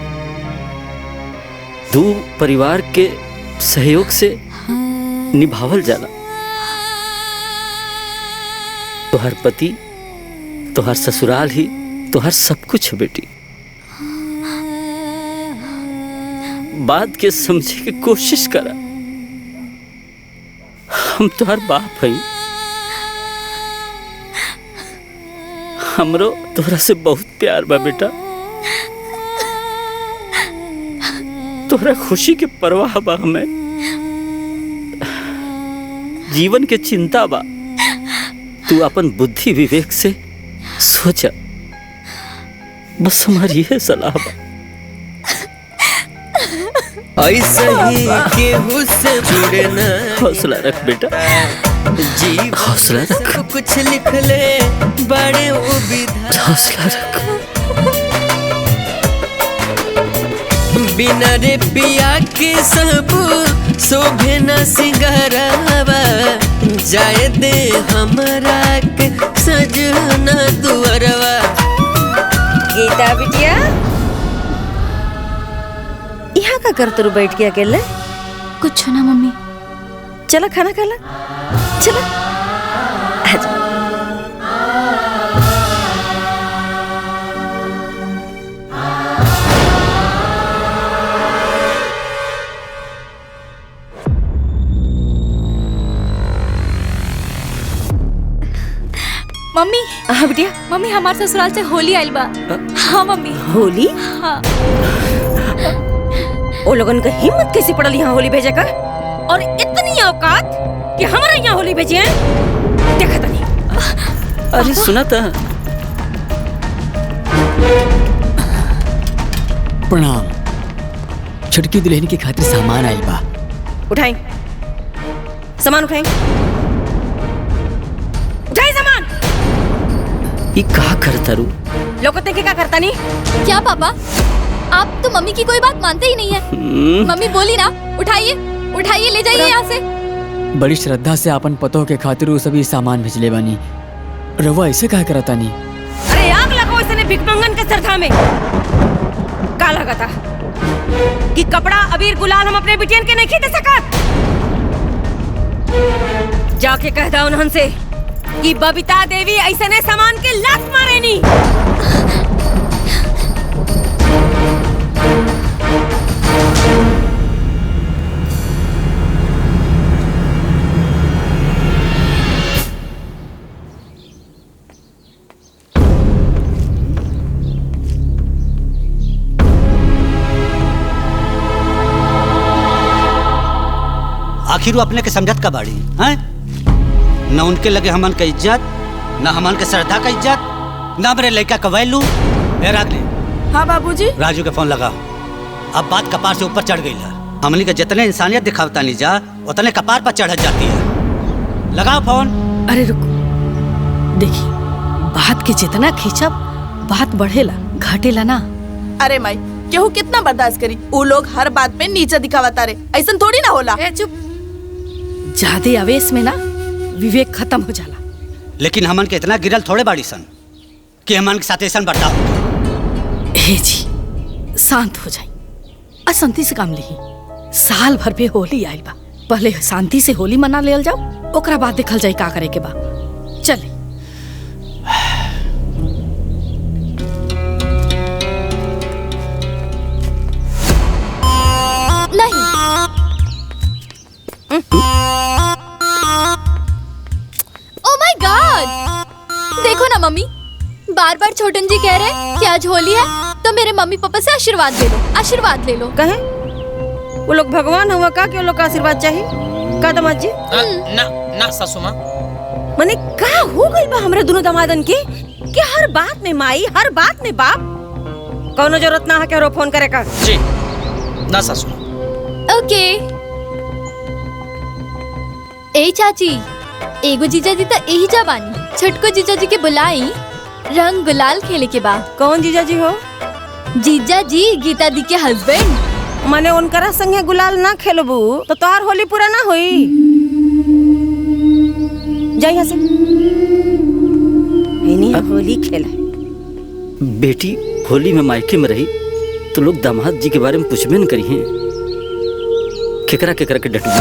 दो परिवार के सहयोग से निभावल जाला। तुहार पति, तुहार ससुराल ही तुहार सब कुछ है बेटी। बात के समझे की कोशिश करा। हम तुहार बाप हई। हमरो तोहरा से बहुत प्यार बा बेटा। तोहरा खुशी के परवाह बा हमें। जीवन के चिंता बा। तू अपन बुद्धि विवेक से सोचा। बस हमारी यह सलाह बा। ऐसे ही केहू से जुड़े न हौसला रख बेटा। हौसला रख। सब कुछ लिख ले बड़े वो विधाता। हौसला रख। बिना रे पिया के सब शोभे न सिंगारवा। जाए दे हमरा के सजना दुअरवा। गीता बिटिया, यहाँ का कर तू बैठ के अकेले? कुछ ना मम्मी। चला खाना खा ला। चला आजा। मम्मी। हाँ बिटिया। मम्मी हमारे ससुराल से होली आइल बा। हाँ मम्मी। होली? हाँ। ओ लोगन का हिम्मत कैसे पड़ल यहाँ होली भेजे का? और इतनी औकात कि हमारा यहाँ होली भेजे हैं? देखा था नहीं। अरे सुना था। प्रणाम। छुटकी दुल्हन की खातिर सामान आइल बा। उठाएं सामान, उठाएं उठाएं सामान। ये क्या करता रू? लोकते के क्या करता नहीं? क्या पापा, आप तो मम्मी की कोई बात मानते ही नहीं है। मम्मी बोली ना, उठाइए उठाइए, ले जाइए यहाँ से। बड़ी श्रद्धा से अपन पतों के खातिर वो सभी सामान भेजले बानी। रवा ऐसे कहा करता नहीं? अरे आग लगाओ इसने भिकमंगन के सरथा में। का लगा था कि कपड़ा अबीर गुलाल हम अपने बिटियन के नहीं खरीद सका? जाके कह दो उन्हन से कि बबीता देवी ऐसे ने सामान के लात मारे नहीं। आखिर वो अपने के समझत का बाड़ी हैं? न उनके लगे हमन का इज्जत, न हमन के श्रद्धा का इज्जत, न मेरे लड़का का वैल्यू। रागनी। हाँ बाबूजी। राजू के फोन लगाओ। अब बात कपार से ऊपर चढ़ गई है। हमनी के जितने इंसानियत दिखावता नहीं जा उतने कपार पर चढ़ जाती है। लगाओ फोन। अरे रुको, देखी बात के जितना खींचब बात बढ़ेला घटेला ना। अरे माई, केहू कितना बर्दाश्त करी? वो लोग हर बात पे नीचे दिखावता रे, ऐसा थोड़ी ना होला। चुप। ज्यादा आवेश में ना विवेक खत्म हो जाला। लेकिन हमन के इतना गिरल थोड़े बाड़ी सन कि हमन के साथ ऐसा बर्ताव। हे जी, शांत हो जाई। अशांति से काम ली। साल भर पे होली आइल बा, पहले शांति से होली मना लेल जाओ, ओकरा बाद देखल जाई का करे के बा। चले। नहीं। ओह माय गॉड, देखो ना मम्मी, बार बार छोटन जी कह रहे हैं कि आज होली है तो मेरे मम्मी पापा से आशीर्वाद ले लो, आशीर्वाद ले लो। कहे वो लोग भगवान हुआ का कि वो लोग का आशीर्वाद चाहिए का दामाद जी? ना ना सासू माँ, मने का हो गई बा हमरे दोनों दामादन के कि हर बात में माई, हर बात में बाप। कौनो जरूरत ना है के फोन करे का। जी ना सासू। ओके। ए चाची, एगो जीजा जी तो यही जा बानी, छटको जीजा जी के बुलाई रंग गुलाल खेले के बाद। कौन जीजा जी हो? जीजा जी गीता दी के हस्बैंड। मने उनकरा संगे गुलाल ना खेलबू तो तोहार होली पूरा ना होई। जा यहाँ से। इन्हीं होली खेला। बेटी होली में मायके में रही तो लोग दामाद जी के बारे में पूछबे न करी हैं। केकरा केकरा के डटबू।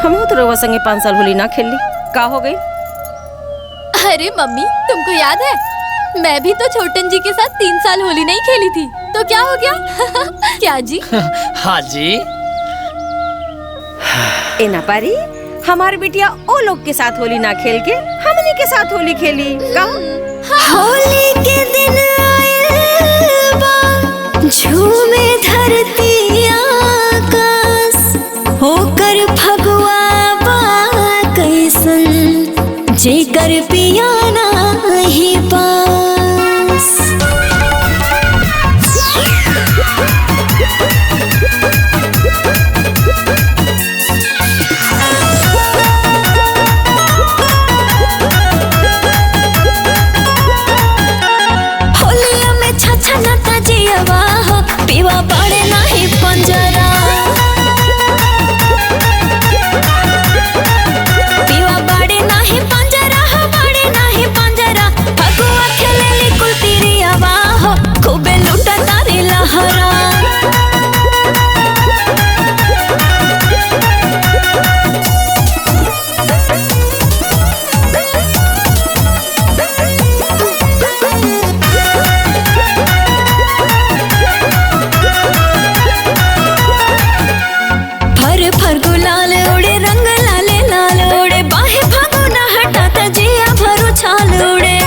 हम तो रोवा संगे 5 साल होली ना खेल ली। का हो गई? अरे मम्मी, तुमको याद है मैं भी तो छोटन जी के साथ 3 साल होली नहीं खेली थी, तो क्या हो गया? क्या जी? हाँ जी। ए ना पारी, हमारी बिटिया ओ लोग के साथ होली ना खेल के हमनी के साथ होली खेली का? होली के दिन आयल बा, झूमे धरती आकाश, होकर फगुआ बा कैसन, जेकर पिया नाही पास। होलिया में छछनता जियवा हो, पीवा पड़े नाही पंजरा, पीवा पड़े नाही पंजरा हो, पड़े नाही पंजरा। फगुआ खेलेली कुलतिरियावा हो, खूबे लूटा तारी लहरा। फर फर गुलाल उड़े, रंग लाले लाल उड़े, बाहे फागुना हटाता जिया भरो छाल उड़े।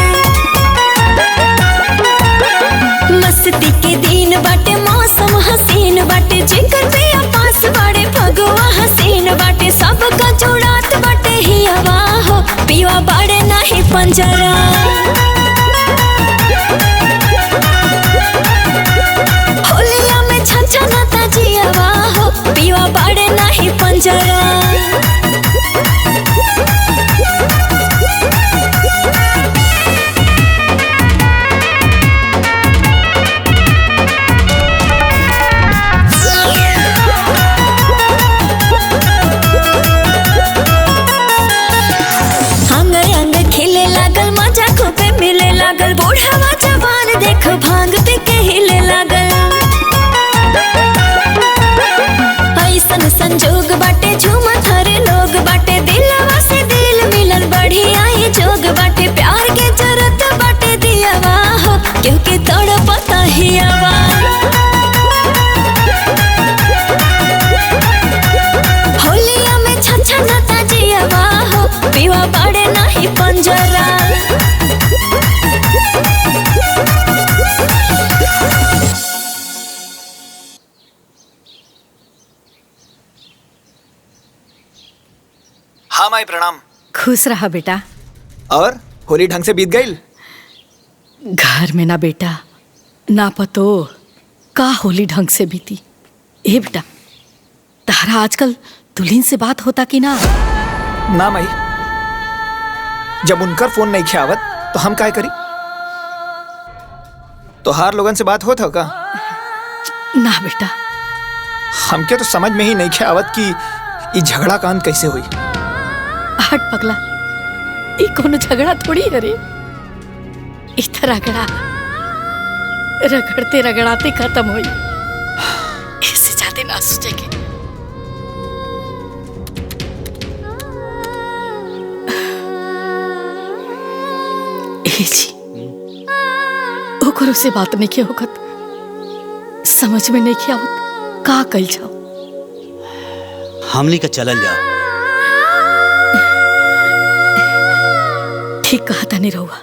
मस्ती के दिन बाटे, मौसम हसीन बाटे, जिकर पिया पास बाड़े, फगुआ हसीन बाटे, सबका जुड़ात बाटे ही हवा हो, पीवा बाड़े नाही पंजरा। होलिया में छछनता जियवा हो, पीवा बाड़े नाही पंजरा। अंग अंग खिले लागल, मजा खूबे मिले लागल, बूढ़वा जवान देख भांग पी के हिले लागल। ऐसन संजोग बाटे, झूमत हरे लोग बाटे, दिलवा से दिल मिलल बढ़िया ये जोग बाटे, प्यार के जरूरत बाटे दियावा हो, क्योंकि तड़पता हियावा। होलिया में छछनता जियवा हो, पीवा बाड़े नाही पंजरा। हाँ माई प्रणाम। खुश रहा बेटा। और होली ढंग से बीत गई? घर में ना बेटा ना पतो का होली ढंग से बीती। ए बेटा, तारा आजकल दुल्हन से बात होता कि ना? ना माई, जब उनकर फोन नहीं खियावत तो हम काय करी? तो हार लोगन से बात होता का? ना बेटा। हमके तो समझ में ही नहीं खियावत कि ये झगड़ा कांड कैसे हुई। हट पगला, ये कोनो झगड़ा थोड़ी है रे। इतना रगड़ा रगड़ते रगड़ाते खत्म हुई, इससे ज्यादा ना सोचेंगे। जी ओकरो से बात नहीं किया होगत, समझ में नहीं किया होत का कल जाओ। हमनी का चलल जाओ। ठीक कहा था नहीं रहुआ।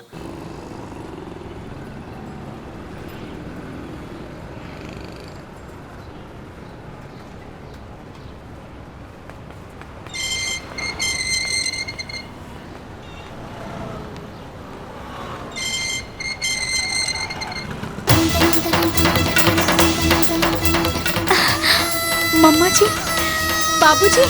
मम्मा जी, बाबूजी,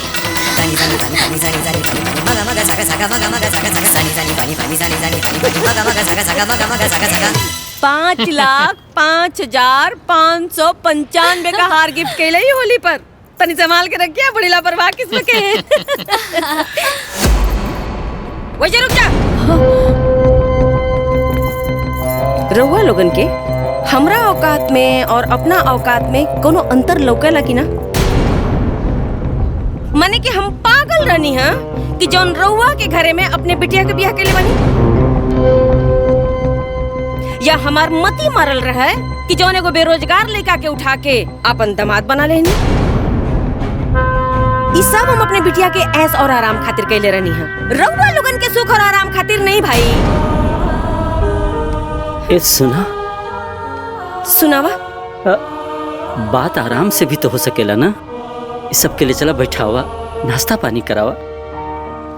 पाँच लाख 5,0595 का हार गिफ्ट के लिए होली पर तनी संभाल के रखिए। बड़ी लापरवाह किस्म के हैं। वही रुक जा। रउआ लोगन के हमरा औकात में और अपना औकात में कोनो अंतर लौकेला कि ना? माने कि हम पागल रहनी है कि जौन रउआ के घरे में अपने बिटिया के बियाह के लिए बनी। या हमार मती मारल रहे कि जौन एगो बेरोजगार लड़का के उठा के अपन दामाद बना लेनी। ई सब हम अपने बिटिया के ऐश और आराम खातिर कैले रहनी है, रउआ लोगन के सुख और आराम खातिर नहीं भाई। ए सुना सुनावा। बात आराम से भी तो हो सकेला ना। इस सब के लिए चला बैठा हुआ, नाश्ता पानी करावा,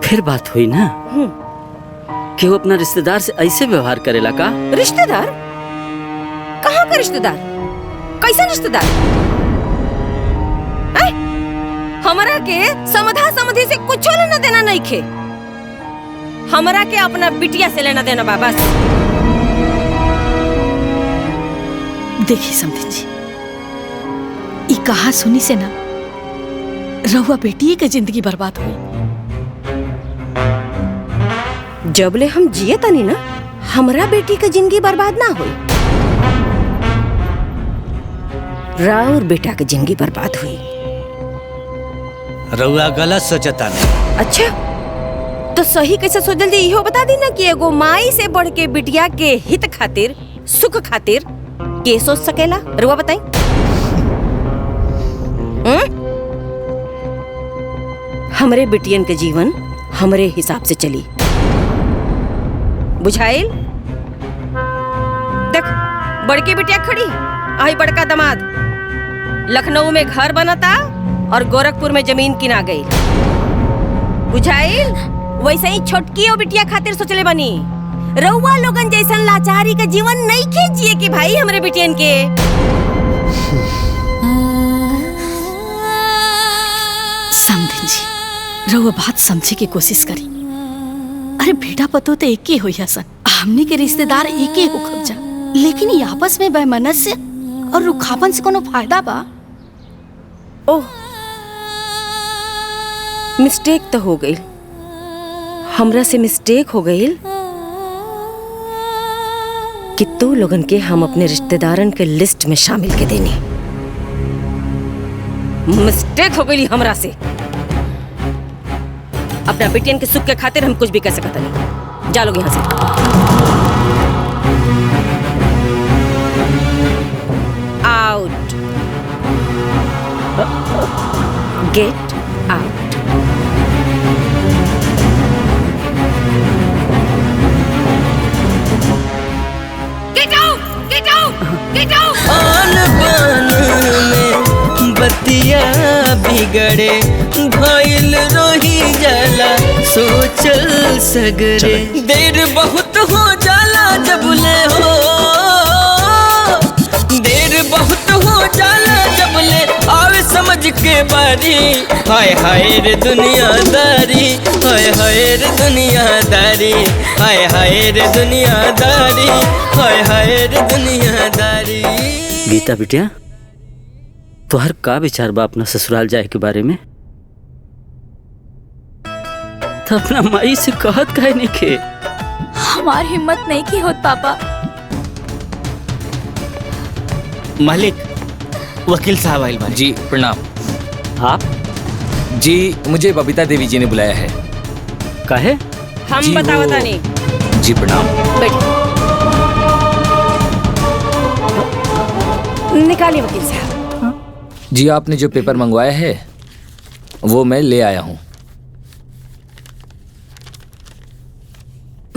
फिर बात हुई ना। कि वो अपना रिश्तेदार से ऐसे व्यवहार करेला का? रिश्तेदार? कहाँ का रिश्तेदार? कैसा रिश्तेदार? हमरा के समधा समधी से कुछ लेना देना नहीं खे। हमरा के अपना बिटिया से लेना देना बा बस। देखी समधी जी, ई कहा सुनी से ना रहुआ बेटी के जिंदगी बर्बाद हुई। जबले हम जिए तनी ना, हमरा बेटी के जिंदगी बर्बाद ना हुई। राउर बेटा के जिंदगी बर्बाद हुई। रउआ गलत सोचता नहीं। अच्छा तो सही कैसे सोचल दी इहो बता दी ना कि एगो माई से बढ़ के बिटिया के हित खातिर, सुख खातिर के सोच सकेला? रुआ बताई। हमरे बिटियन के जीवन हमरे हिसाब से चली, बुझाइल? देख बड़की बिटिया खड़ी, आई बड़का दामाद लखनऊ में घर बनता और गोरखपुर में जमीन किना गई, बुझाइल? वैसे ही छोटकी और बिटिया खातिर सोचले बनी। रउआ लोगन जैसन लाचारी का जीवन नहीं खींचिए कि भाई हमरे बिटियन के। समझी जी, रहुआ बात समझे की कोशिश करी। अरे बेटा पतो तो एक ही हो सन, हमने के रिश्तेदार एक ही हो खबजा, लेकिन ये आपस में बेमनस से और रुखापन से कोनो फायदा बा? ओह मिस्टेक तो हो गई, हमरा से मिस्टेक हो गई कि तू लोगन के हम अपने रिश्तेदारन के लिस्ट में शामिल के देनी। मिस्टेक हो गई हमरा से। अपना बेटियन के सुख के खातिर हम कुछ भी कर सकते नहीं। जा लोग यहाँ से। Out, get out. Get out, get out, get out. आन बान में बतिया बिगड़े, भइल रोही जाला सोचल सगरे। देर बहुत हो जाला जब ले हो, देर बहुत हो जाला जब ले आवे समझ के बारी। हाय हाय रे दुनियादारी, हाय हाय रे दुनियादारी, हाय हाय रे दुनियादारी, हाय हाय रे दुनियादारी। गीता बिटिया, तोहर का विचार बा अपना ससुराल जाए के बारे में? तो अपना माई से कहत काहे नहीं के? हमार हिम्मत नहीं की होत पापा। मालिक, वकील साहब आइल बानी। जी प्रणाम। आप? जी मुझे बबीता देवी जी ने बुलाया है। काहे? हम बतावता नहीं। जी प्रणाम। निकालिए वकील साहब। जी आपने जो पेपर मंगवाया है वो मैं ले आया हूँ।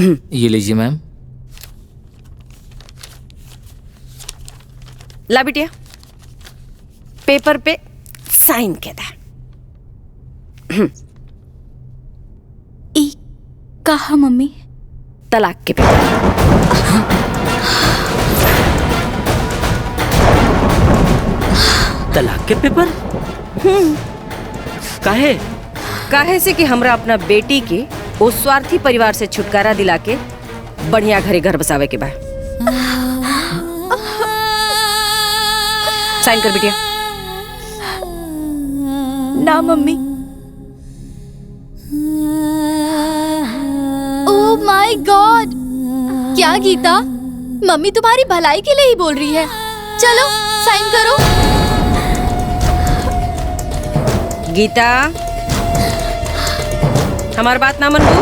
ये लीजिए मैम। ला बिटिया, पेपर पे साइन के दा। कहा मम्मी? तलाक के पेपर। तलाक के पेपर? काहे? काहे से कि हमरा अपना बेटी के वो स्वार्थी परिवार से छुटकारा दिला के बढ़िया घरे घर बसावे के बा। साइन कर बिटिया। ना मम्मी। ओह माय गॉड, क्या गीता, मम्मी तुम्हारी भलाई के लिए ही बोल रही है। चलो साइन करो। गीता, हमारी बात ना मनबू?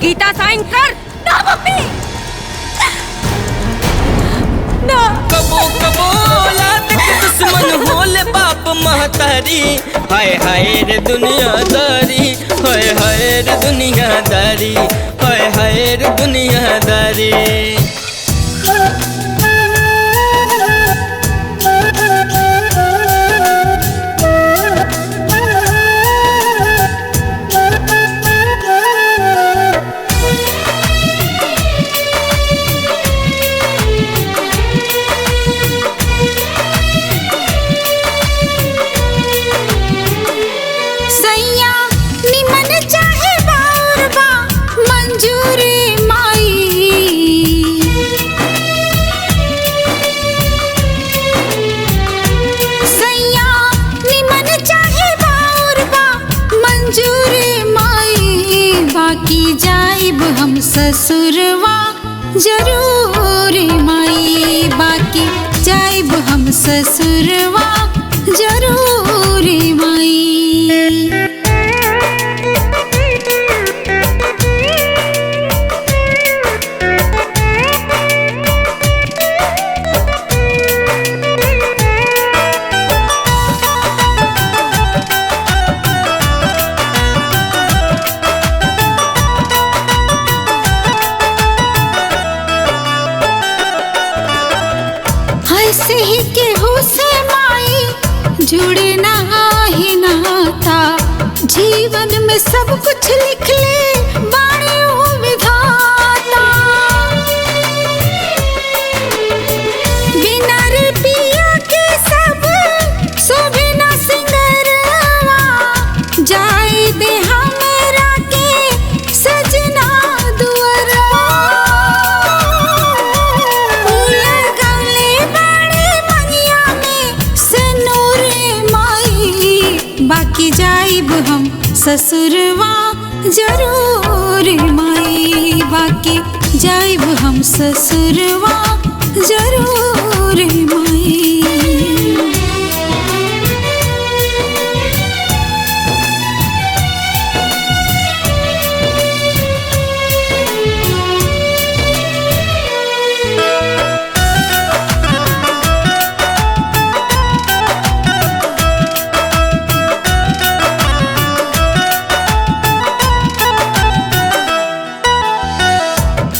गीता साइन कर। ना मम्मी। ना। कबो कबो औलाद के दुश्मन होले बाप महतारी। हाय हाय रे दुनियादारी, हाय हाय रे दुनियादारी, हाय हाय रे दुनियादारी। सैया निमन चाहे बाउर बा मंजूरी माई। सैया निमन चाहे बाउर बा मंजूरी माई। बाकी जाइब हम ससुरवा जरूर माई। बाकी जाइब हम ससुरवा जरूर माई। ऐसे ही केहू से माई जुड़े ना ही नाता। जीवन में सब कुछ लिख ले बाणे ओ विधाता। बिना रुपया के सब शोभे ना सिंगरवा। जाए दे हमरा के सजना दुअरवा। बाकी जाइब हम ससुरवा जरूर माई। बाकी जाइब हम ससुरवा जरूर माई।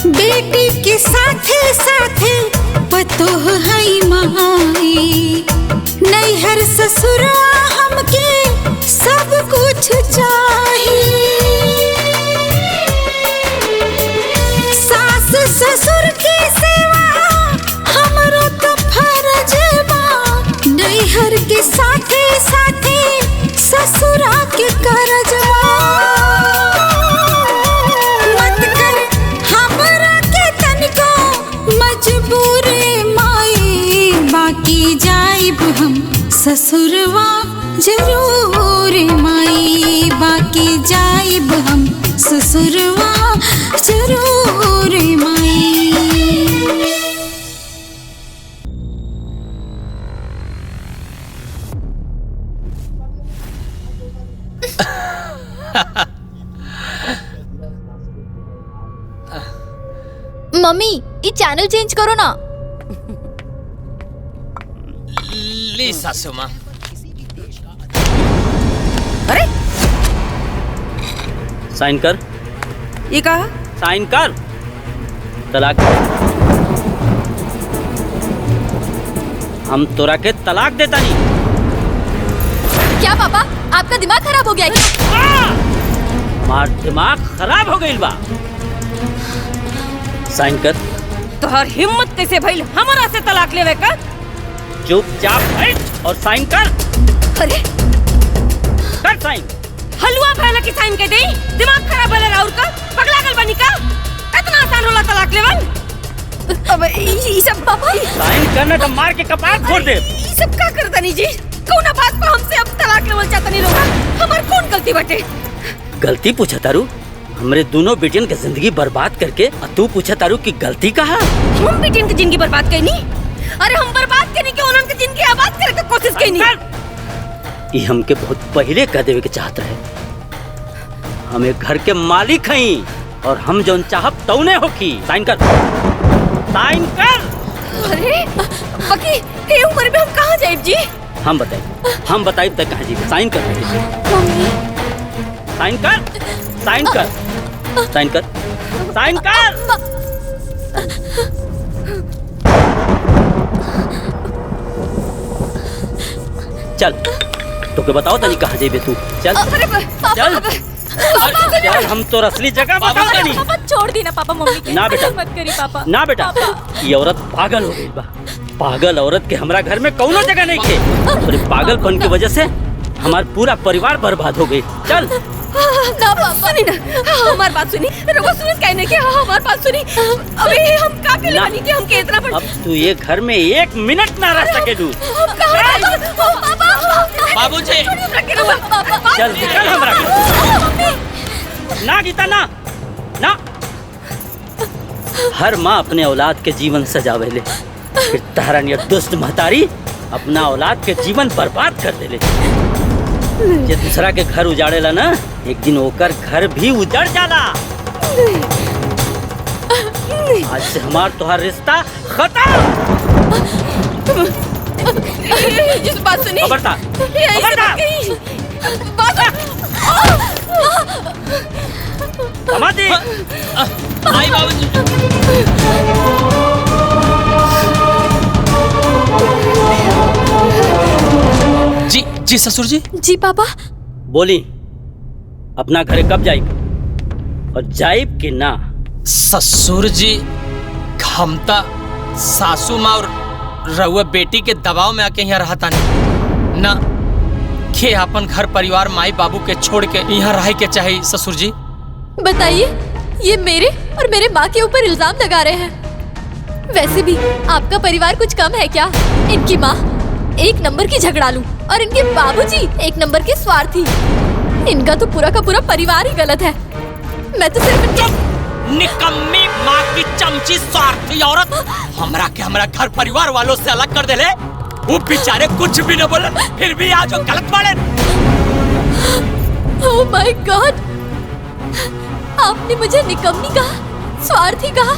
बेटी के साथे साथे पतोह है माई। नैहर ससुरवा हमके सब कुछ चाहिए। सास ससुर की सेवा हमरो तो फर्ज बा। नैहर के साथे साथे ससुरा के करजवा। मत कर हमरा के तनिको मजबूर माई। बाकी जाइब हम ससुरवा जरूर माई। बाकी जाइब हम ससुरवा जरूर माई। मम्मी ये चैनल चेंज करो ना। ली सासू माँ। अरे साइन कर। ये कहा? साइन कर। तलाक। हम तोरा के तलाक देता नहीं। क्या पापा आपका दिमाग खराब हो गया क्या? मार दिमाग खराब हो गई बा। साइन कर। तोहर हिम्मत कैसे भइल हमरा से तलाक लेवे का? चुपचाप बैठ और साइन कर। अरे कर साइन। हलवा भैला की साइन के देई? दिमाग खराब भले राउर का? पगला गल बनी का? इतना आसान होला तलाक लेवल? अब ई सब पापा साइन करना तो मार के कपार फोड़ दे। ई सब का करता नहीं जी? कौन बात पे हमसे अब तलाक लेवल चाहता नहीं लोग? हमार कौन गलती बटे? गलती पूछा तारू? हमरे दोनों बेटियन की जिंदगी बर्बाद करके तू पूछा तारू की गलती कहा? हम बेटियन की जिंदगी बर्बाद करनी? अरे हम बर्बाद करने के उन्होंने की जिंदगी आबाद करने की कोशिश करनी। ये हमके बहुत पहले कह देवे के चाहता है। हमें घर के मालिक हई और हम जौन चाहब तौने होकी। साइन कर। साइन कर। अरे बाकी ये उम्र में हम कहाँ जाए जी? हम बताइए तक कहाँ जी? साइन कर साइन कर साइन कर साइन कर साइन कर। चल तो के बताओ तनी कहाँ जेबे तू? चल चल चल हम तो असली जगह बताओ तनी। पापा छोड़ दी ना पापा मम्मी के। ना बेटा मत करी पापा। ना बेटा ये औरत पागल हो गई बा। पागल औरत के हमरा घर में कौनो जगह नहीं थे। और पागलपन की वजह से हमारा पूरा परिवार बर्बाद हो गई। चल ना पापा सुनी ना हमारी बात सुनी। रघु सुनी कहने के हमारी बात सुनी। अबे हम काबिल बनी कि हम कितना बड़। अब तू ये घर में 1 मिनट ना रह सके तू। बाबूजी चल निकल हमरा ना गीता ना ना। हर माँ अपने औलाद के जीवन सजावे ले, फिर तारा दुष्ट महतारी अपना औलाद के जीवन बर्बाद कर देले। जे दूसरा के घर उजाड़ेला ना एक दिन ओकर घर भी उजड़ जाला। आज से हमार तोहार रिश्ता खत्म। जिस बात सुनी खबरदार समाधि आई बाबूजी। जी जी ससुर जी। जी पापा। बोली अपना घरे कब जाइब और जाइब कि ना? ससुर जी हम ता सासू माँ और रहुआ बेटी के दबाव में आके यहाँ रहता नहीं ना के अपन घर परिवार माई बाबू के छोड़ के यहाँ रह के चाहिए। ससुर जी बताइए ये मेरे और मेरे माँ के ऊपर इल्जाम लगा रहे हैं। वैसे भी आपका परिवार कुछ कम है क्या? इनकी माँ एक नंबर की झगड़ालू और इनके बाबूजी एक नंबर के स्वार्थी। इनका तो पूरा का पूरा परिवार ही गलत है। मैं तो सिर्फ निकम्मी माँ की चमची स्वार्थी औरत हमरा घर परिवार वालों से अलग कर देले। वो बेचारे कुछ भी न बोले फिर भी आज वो गलत बाड़े। ओह माय गॉड, आपने मुझे निकम्मी कहा, स्वार्थी कहा,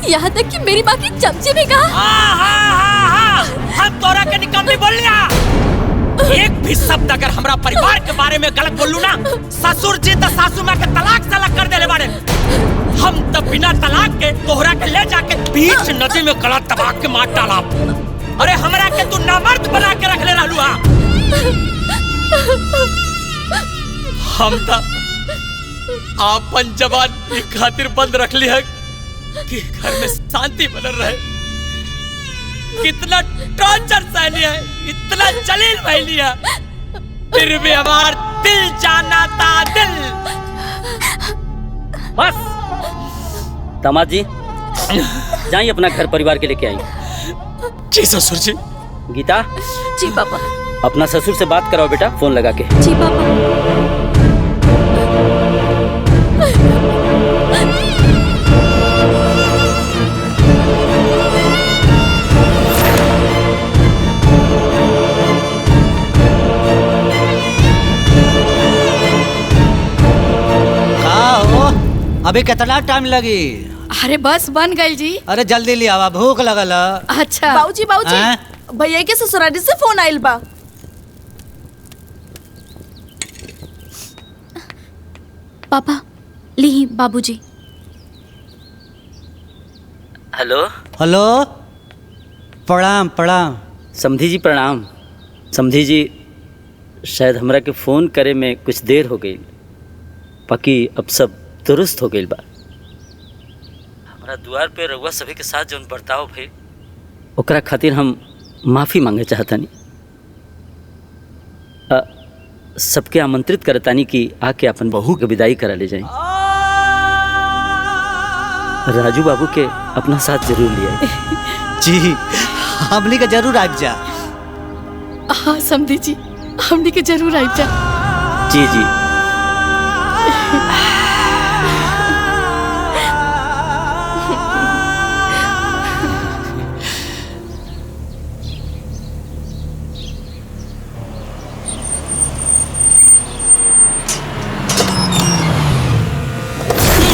यहाँ तक कि मेरी माँ की चमची भी कहा। हम तोरा के निकम्मी बोल लिया। एक भी शब्द अगर हमरा परिवार के बारे में गलत बोलूं ना ससुर जी तो सासू माँ के तलाक से अलग कर देले बाड़े। हम तो बिना तलाक के तोहरा के ले जाके बीच नदी में गला दबा के मार डाला। अरे हमरा के तू नामर्द बना के रख ले रहलू। हम तो आपन जवान खातिर बंद रख ली है कि घर में शांति बनल रहे। कितना टॉर्चर सहनी है, इतना जलील भइली है, फिर भी हमार दिल जाना था दिल। बस दामाद जी जाइए अपना घर परिवार के लेके आई। जी ससुर जी। गीता। जी पापा। अपना ससुर से बात कराओ बेटा फोन लगा के। जी पापा। अभी कितना टाइम लगी? अरे बस बन गई जी। अरे जल्दी ले आवा भूख लगल। अच्छा बाबूजी बाबूजी भैया के ससुराली से फोन आइल बा। पापा ली बाबूजी। हेलो हेलो प्रणाम प्रणाम। समधी जी प्रणाम। समधी जी शायद हमरा के फोन करे में कुछ देर हो गई, बाकी अब सब दुरुस्त हो गई बा। हमारा द्वार पे रउआ सभी के साथ जौन बर्ताव भइल ओकरा खातिर हम माफ़ी मांगे चाहतानी। सबके आमंत्रित करतानी कि आके अपन बहू के विदाई करा ले जाए। राजू बाबू के अपना साथ जरूर लिया। जी हमनी के जरूर आइब जा। हाँ समधी जी हमनी के जरूर आइब जा। जी जी।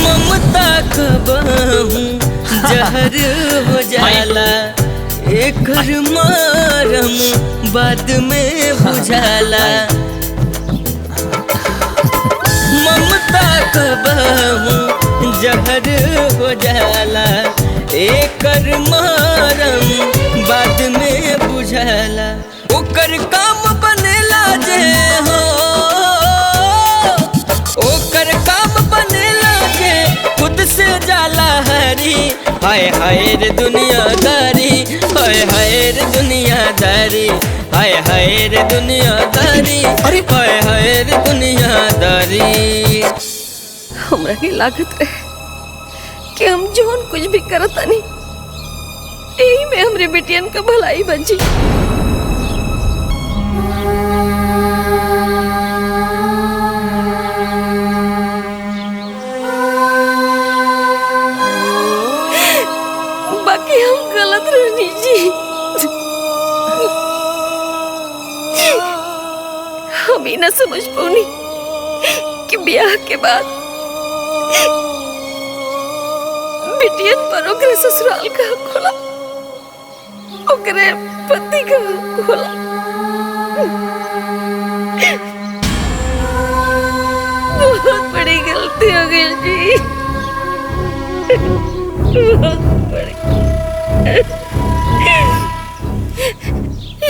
ममता का बाहूं जहर हो जाला। एकर मारम बाद में बुझाला ममता कबहू जहर हो जाला एकर मारम बाद में बुझाला ओकर काम बनेला जे हो ओकर काम बनेला जे खुद से जाला हरी हाय हाय रे दुनियादारी हाय हाय रे दुनियादारी हाय हाय रे दुनियादारी हाय हाय रे दुनियादारी। हमरा के लागत रहे कि हम जोन कुछ भी करतानी यही में हमरे बेटियन का भलाई बची। बाकी हम गलत रहनी जी। हम ही ना समझ पाऊनी कि ब्याह के बाद बेटियन पर ओकरे ससुराल का हक होला ओकरे पति का हक होला। बहुत बड़ी गलती हो गई जी बहुत बड़ी।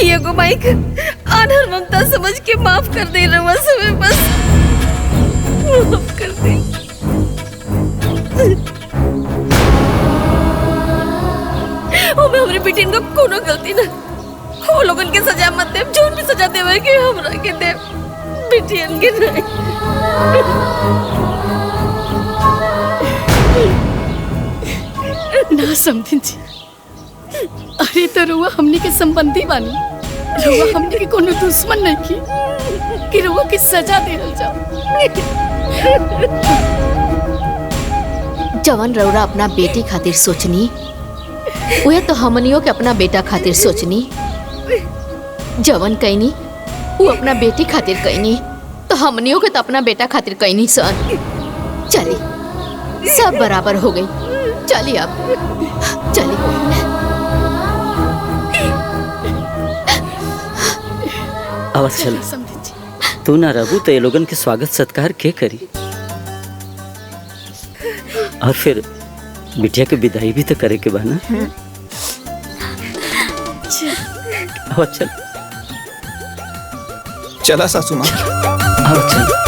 ये को माइक आनर ममता समझ के माफ कर दे रवा समय बस माफ कर दे। ओ मैं हमरे बेटी को कोनो गलती ना वो लोगन के सजा मत दे जोन भी सजा देवे के हमरा के दे बेटियन के नहीं। ना समझी जी अरे तो रुआ हमने के संबंधी बानी रुआ हमने के कोनो दुश्मन नहीं की कि रुआ की सजा देल जाओ। जवन रौरा अपना बेटी खातिर सोचनी वह तो हमनियों के अपना बेटा खातिर सोचनी जवन कहनी वो अपना बेटी खातिर कहनी तो हमनियों के तो अपना बेटा खातिर कहनी सन। चली सब बराबर हो गई चलिए अब चलिए। आवाज चल तू ना रहू तो ये लोगन के स्वागत सत्कार के करी और फिर बिटिया के विदाई भी तो करे के बा ना। आवाज चल चला सासू माँ आवाज चल।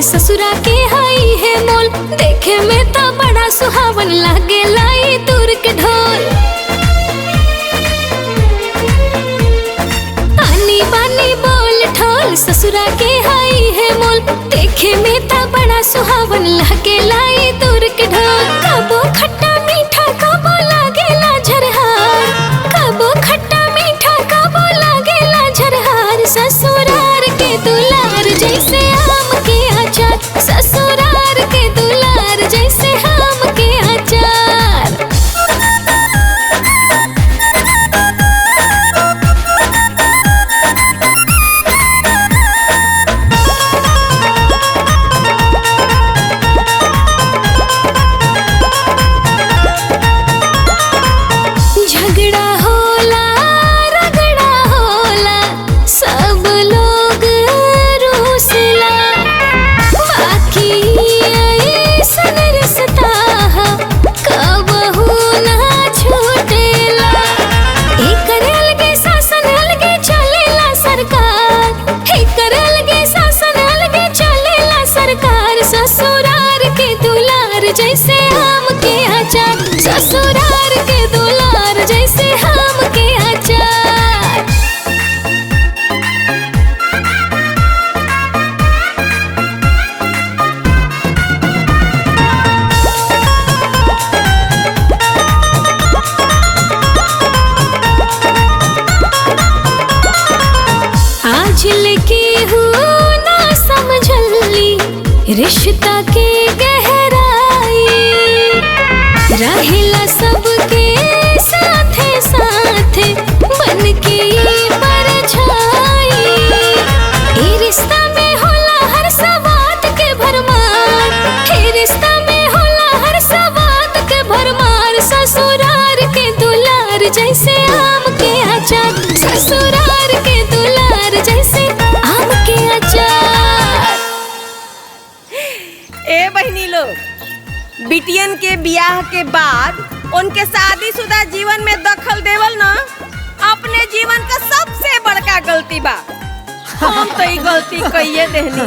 ससुरा के हाई है मोल देखे में तो बड़ा सुहावन लागे लाई दूर के ढोल। पानी पानी बोल ठोल ससुरा के हाई है मोल देखे में तो बड़ा सुहावन लागे लाई दूर के ढोल। कबो खट्टा मीठा कबो लागेला झरहार कबो खट्टा मीठा कबो लागेला झरहार। ससुरार के दुलार जैसे आम के आचार ससुरार के दुलार जैसे आम के आचार। रिश्ता के गहराई रहेला सबके साथे साथे बन के परछाई। ए रिश्ता में होला हर सवाद के भरमार, ए रिश्ता में होला हर सवाद के भरमार। ससुरार के दुलार जैसे आम के अचार, ससुरार के दुलार जैसे आम के अचार। ए बहनी लोग, बिटियन के ब्याह के बाद उनके शादीशुदा जीवन में दखल देवल ना अपने जीवन का सबसे बड़का गलती बा। हम तो ये गलती कइये देहनी,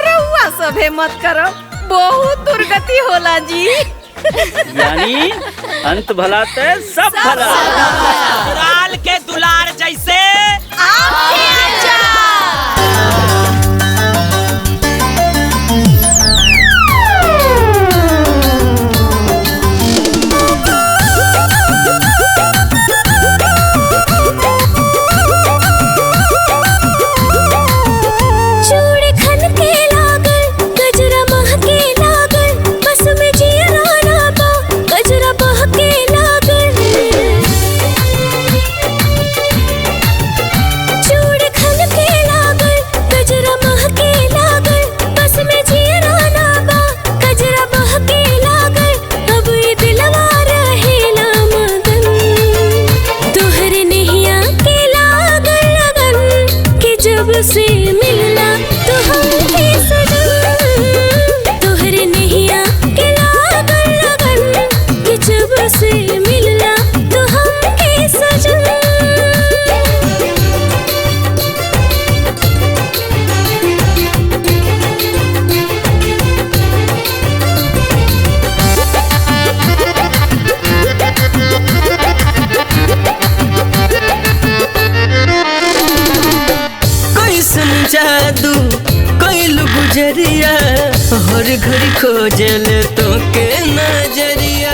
रउआ सभे मत करो, बहुत दुर्गति होला जी। यानी अंत भला ते सब भला। ससुराल के दुलार जैसे आपके अचार। चूड़ी खनके लागल, गजरा महके लागल, बस में जियरा राबा, गजरा बहके लागल। चूड़ी खनके लागल, गजरा महके लागल, बस में जियरा राबा, गजरा बहके लागल। अब ये दिलवा रहेला मगन, तोहरे नैया के लागल लगन, कि जब से मिलना तो हमके सजन। तोहरे नैया के लागल लगन, कि जब से मिलना तो हमके सजन। कैसन जादू कैल गुजरिया हर घड़ी खोजल तो के नजरिया।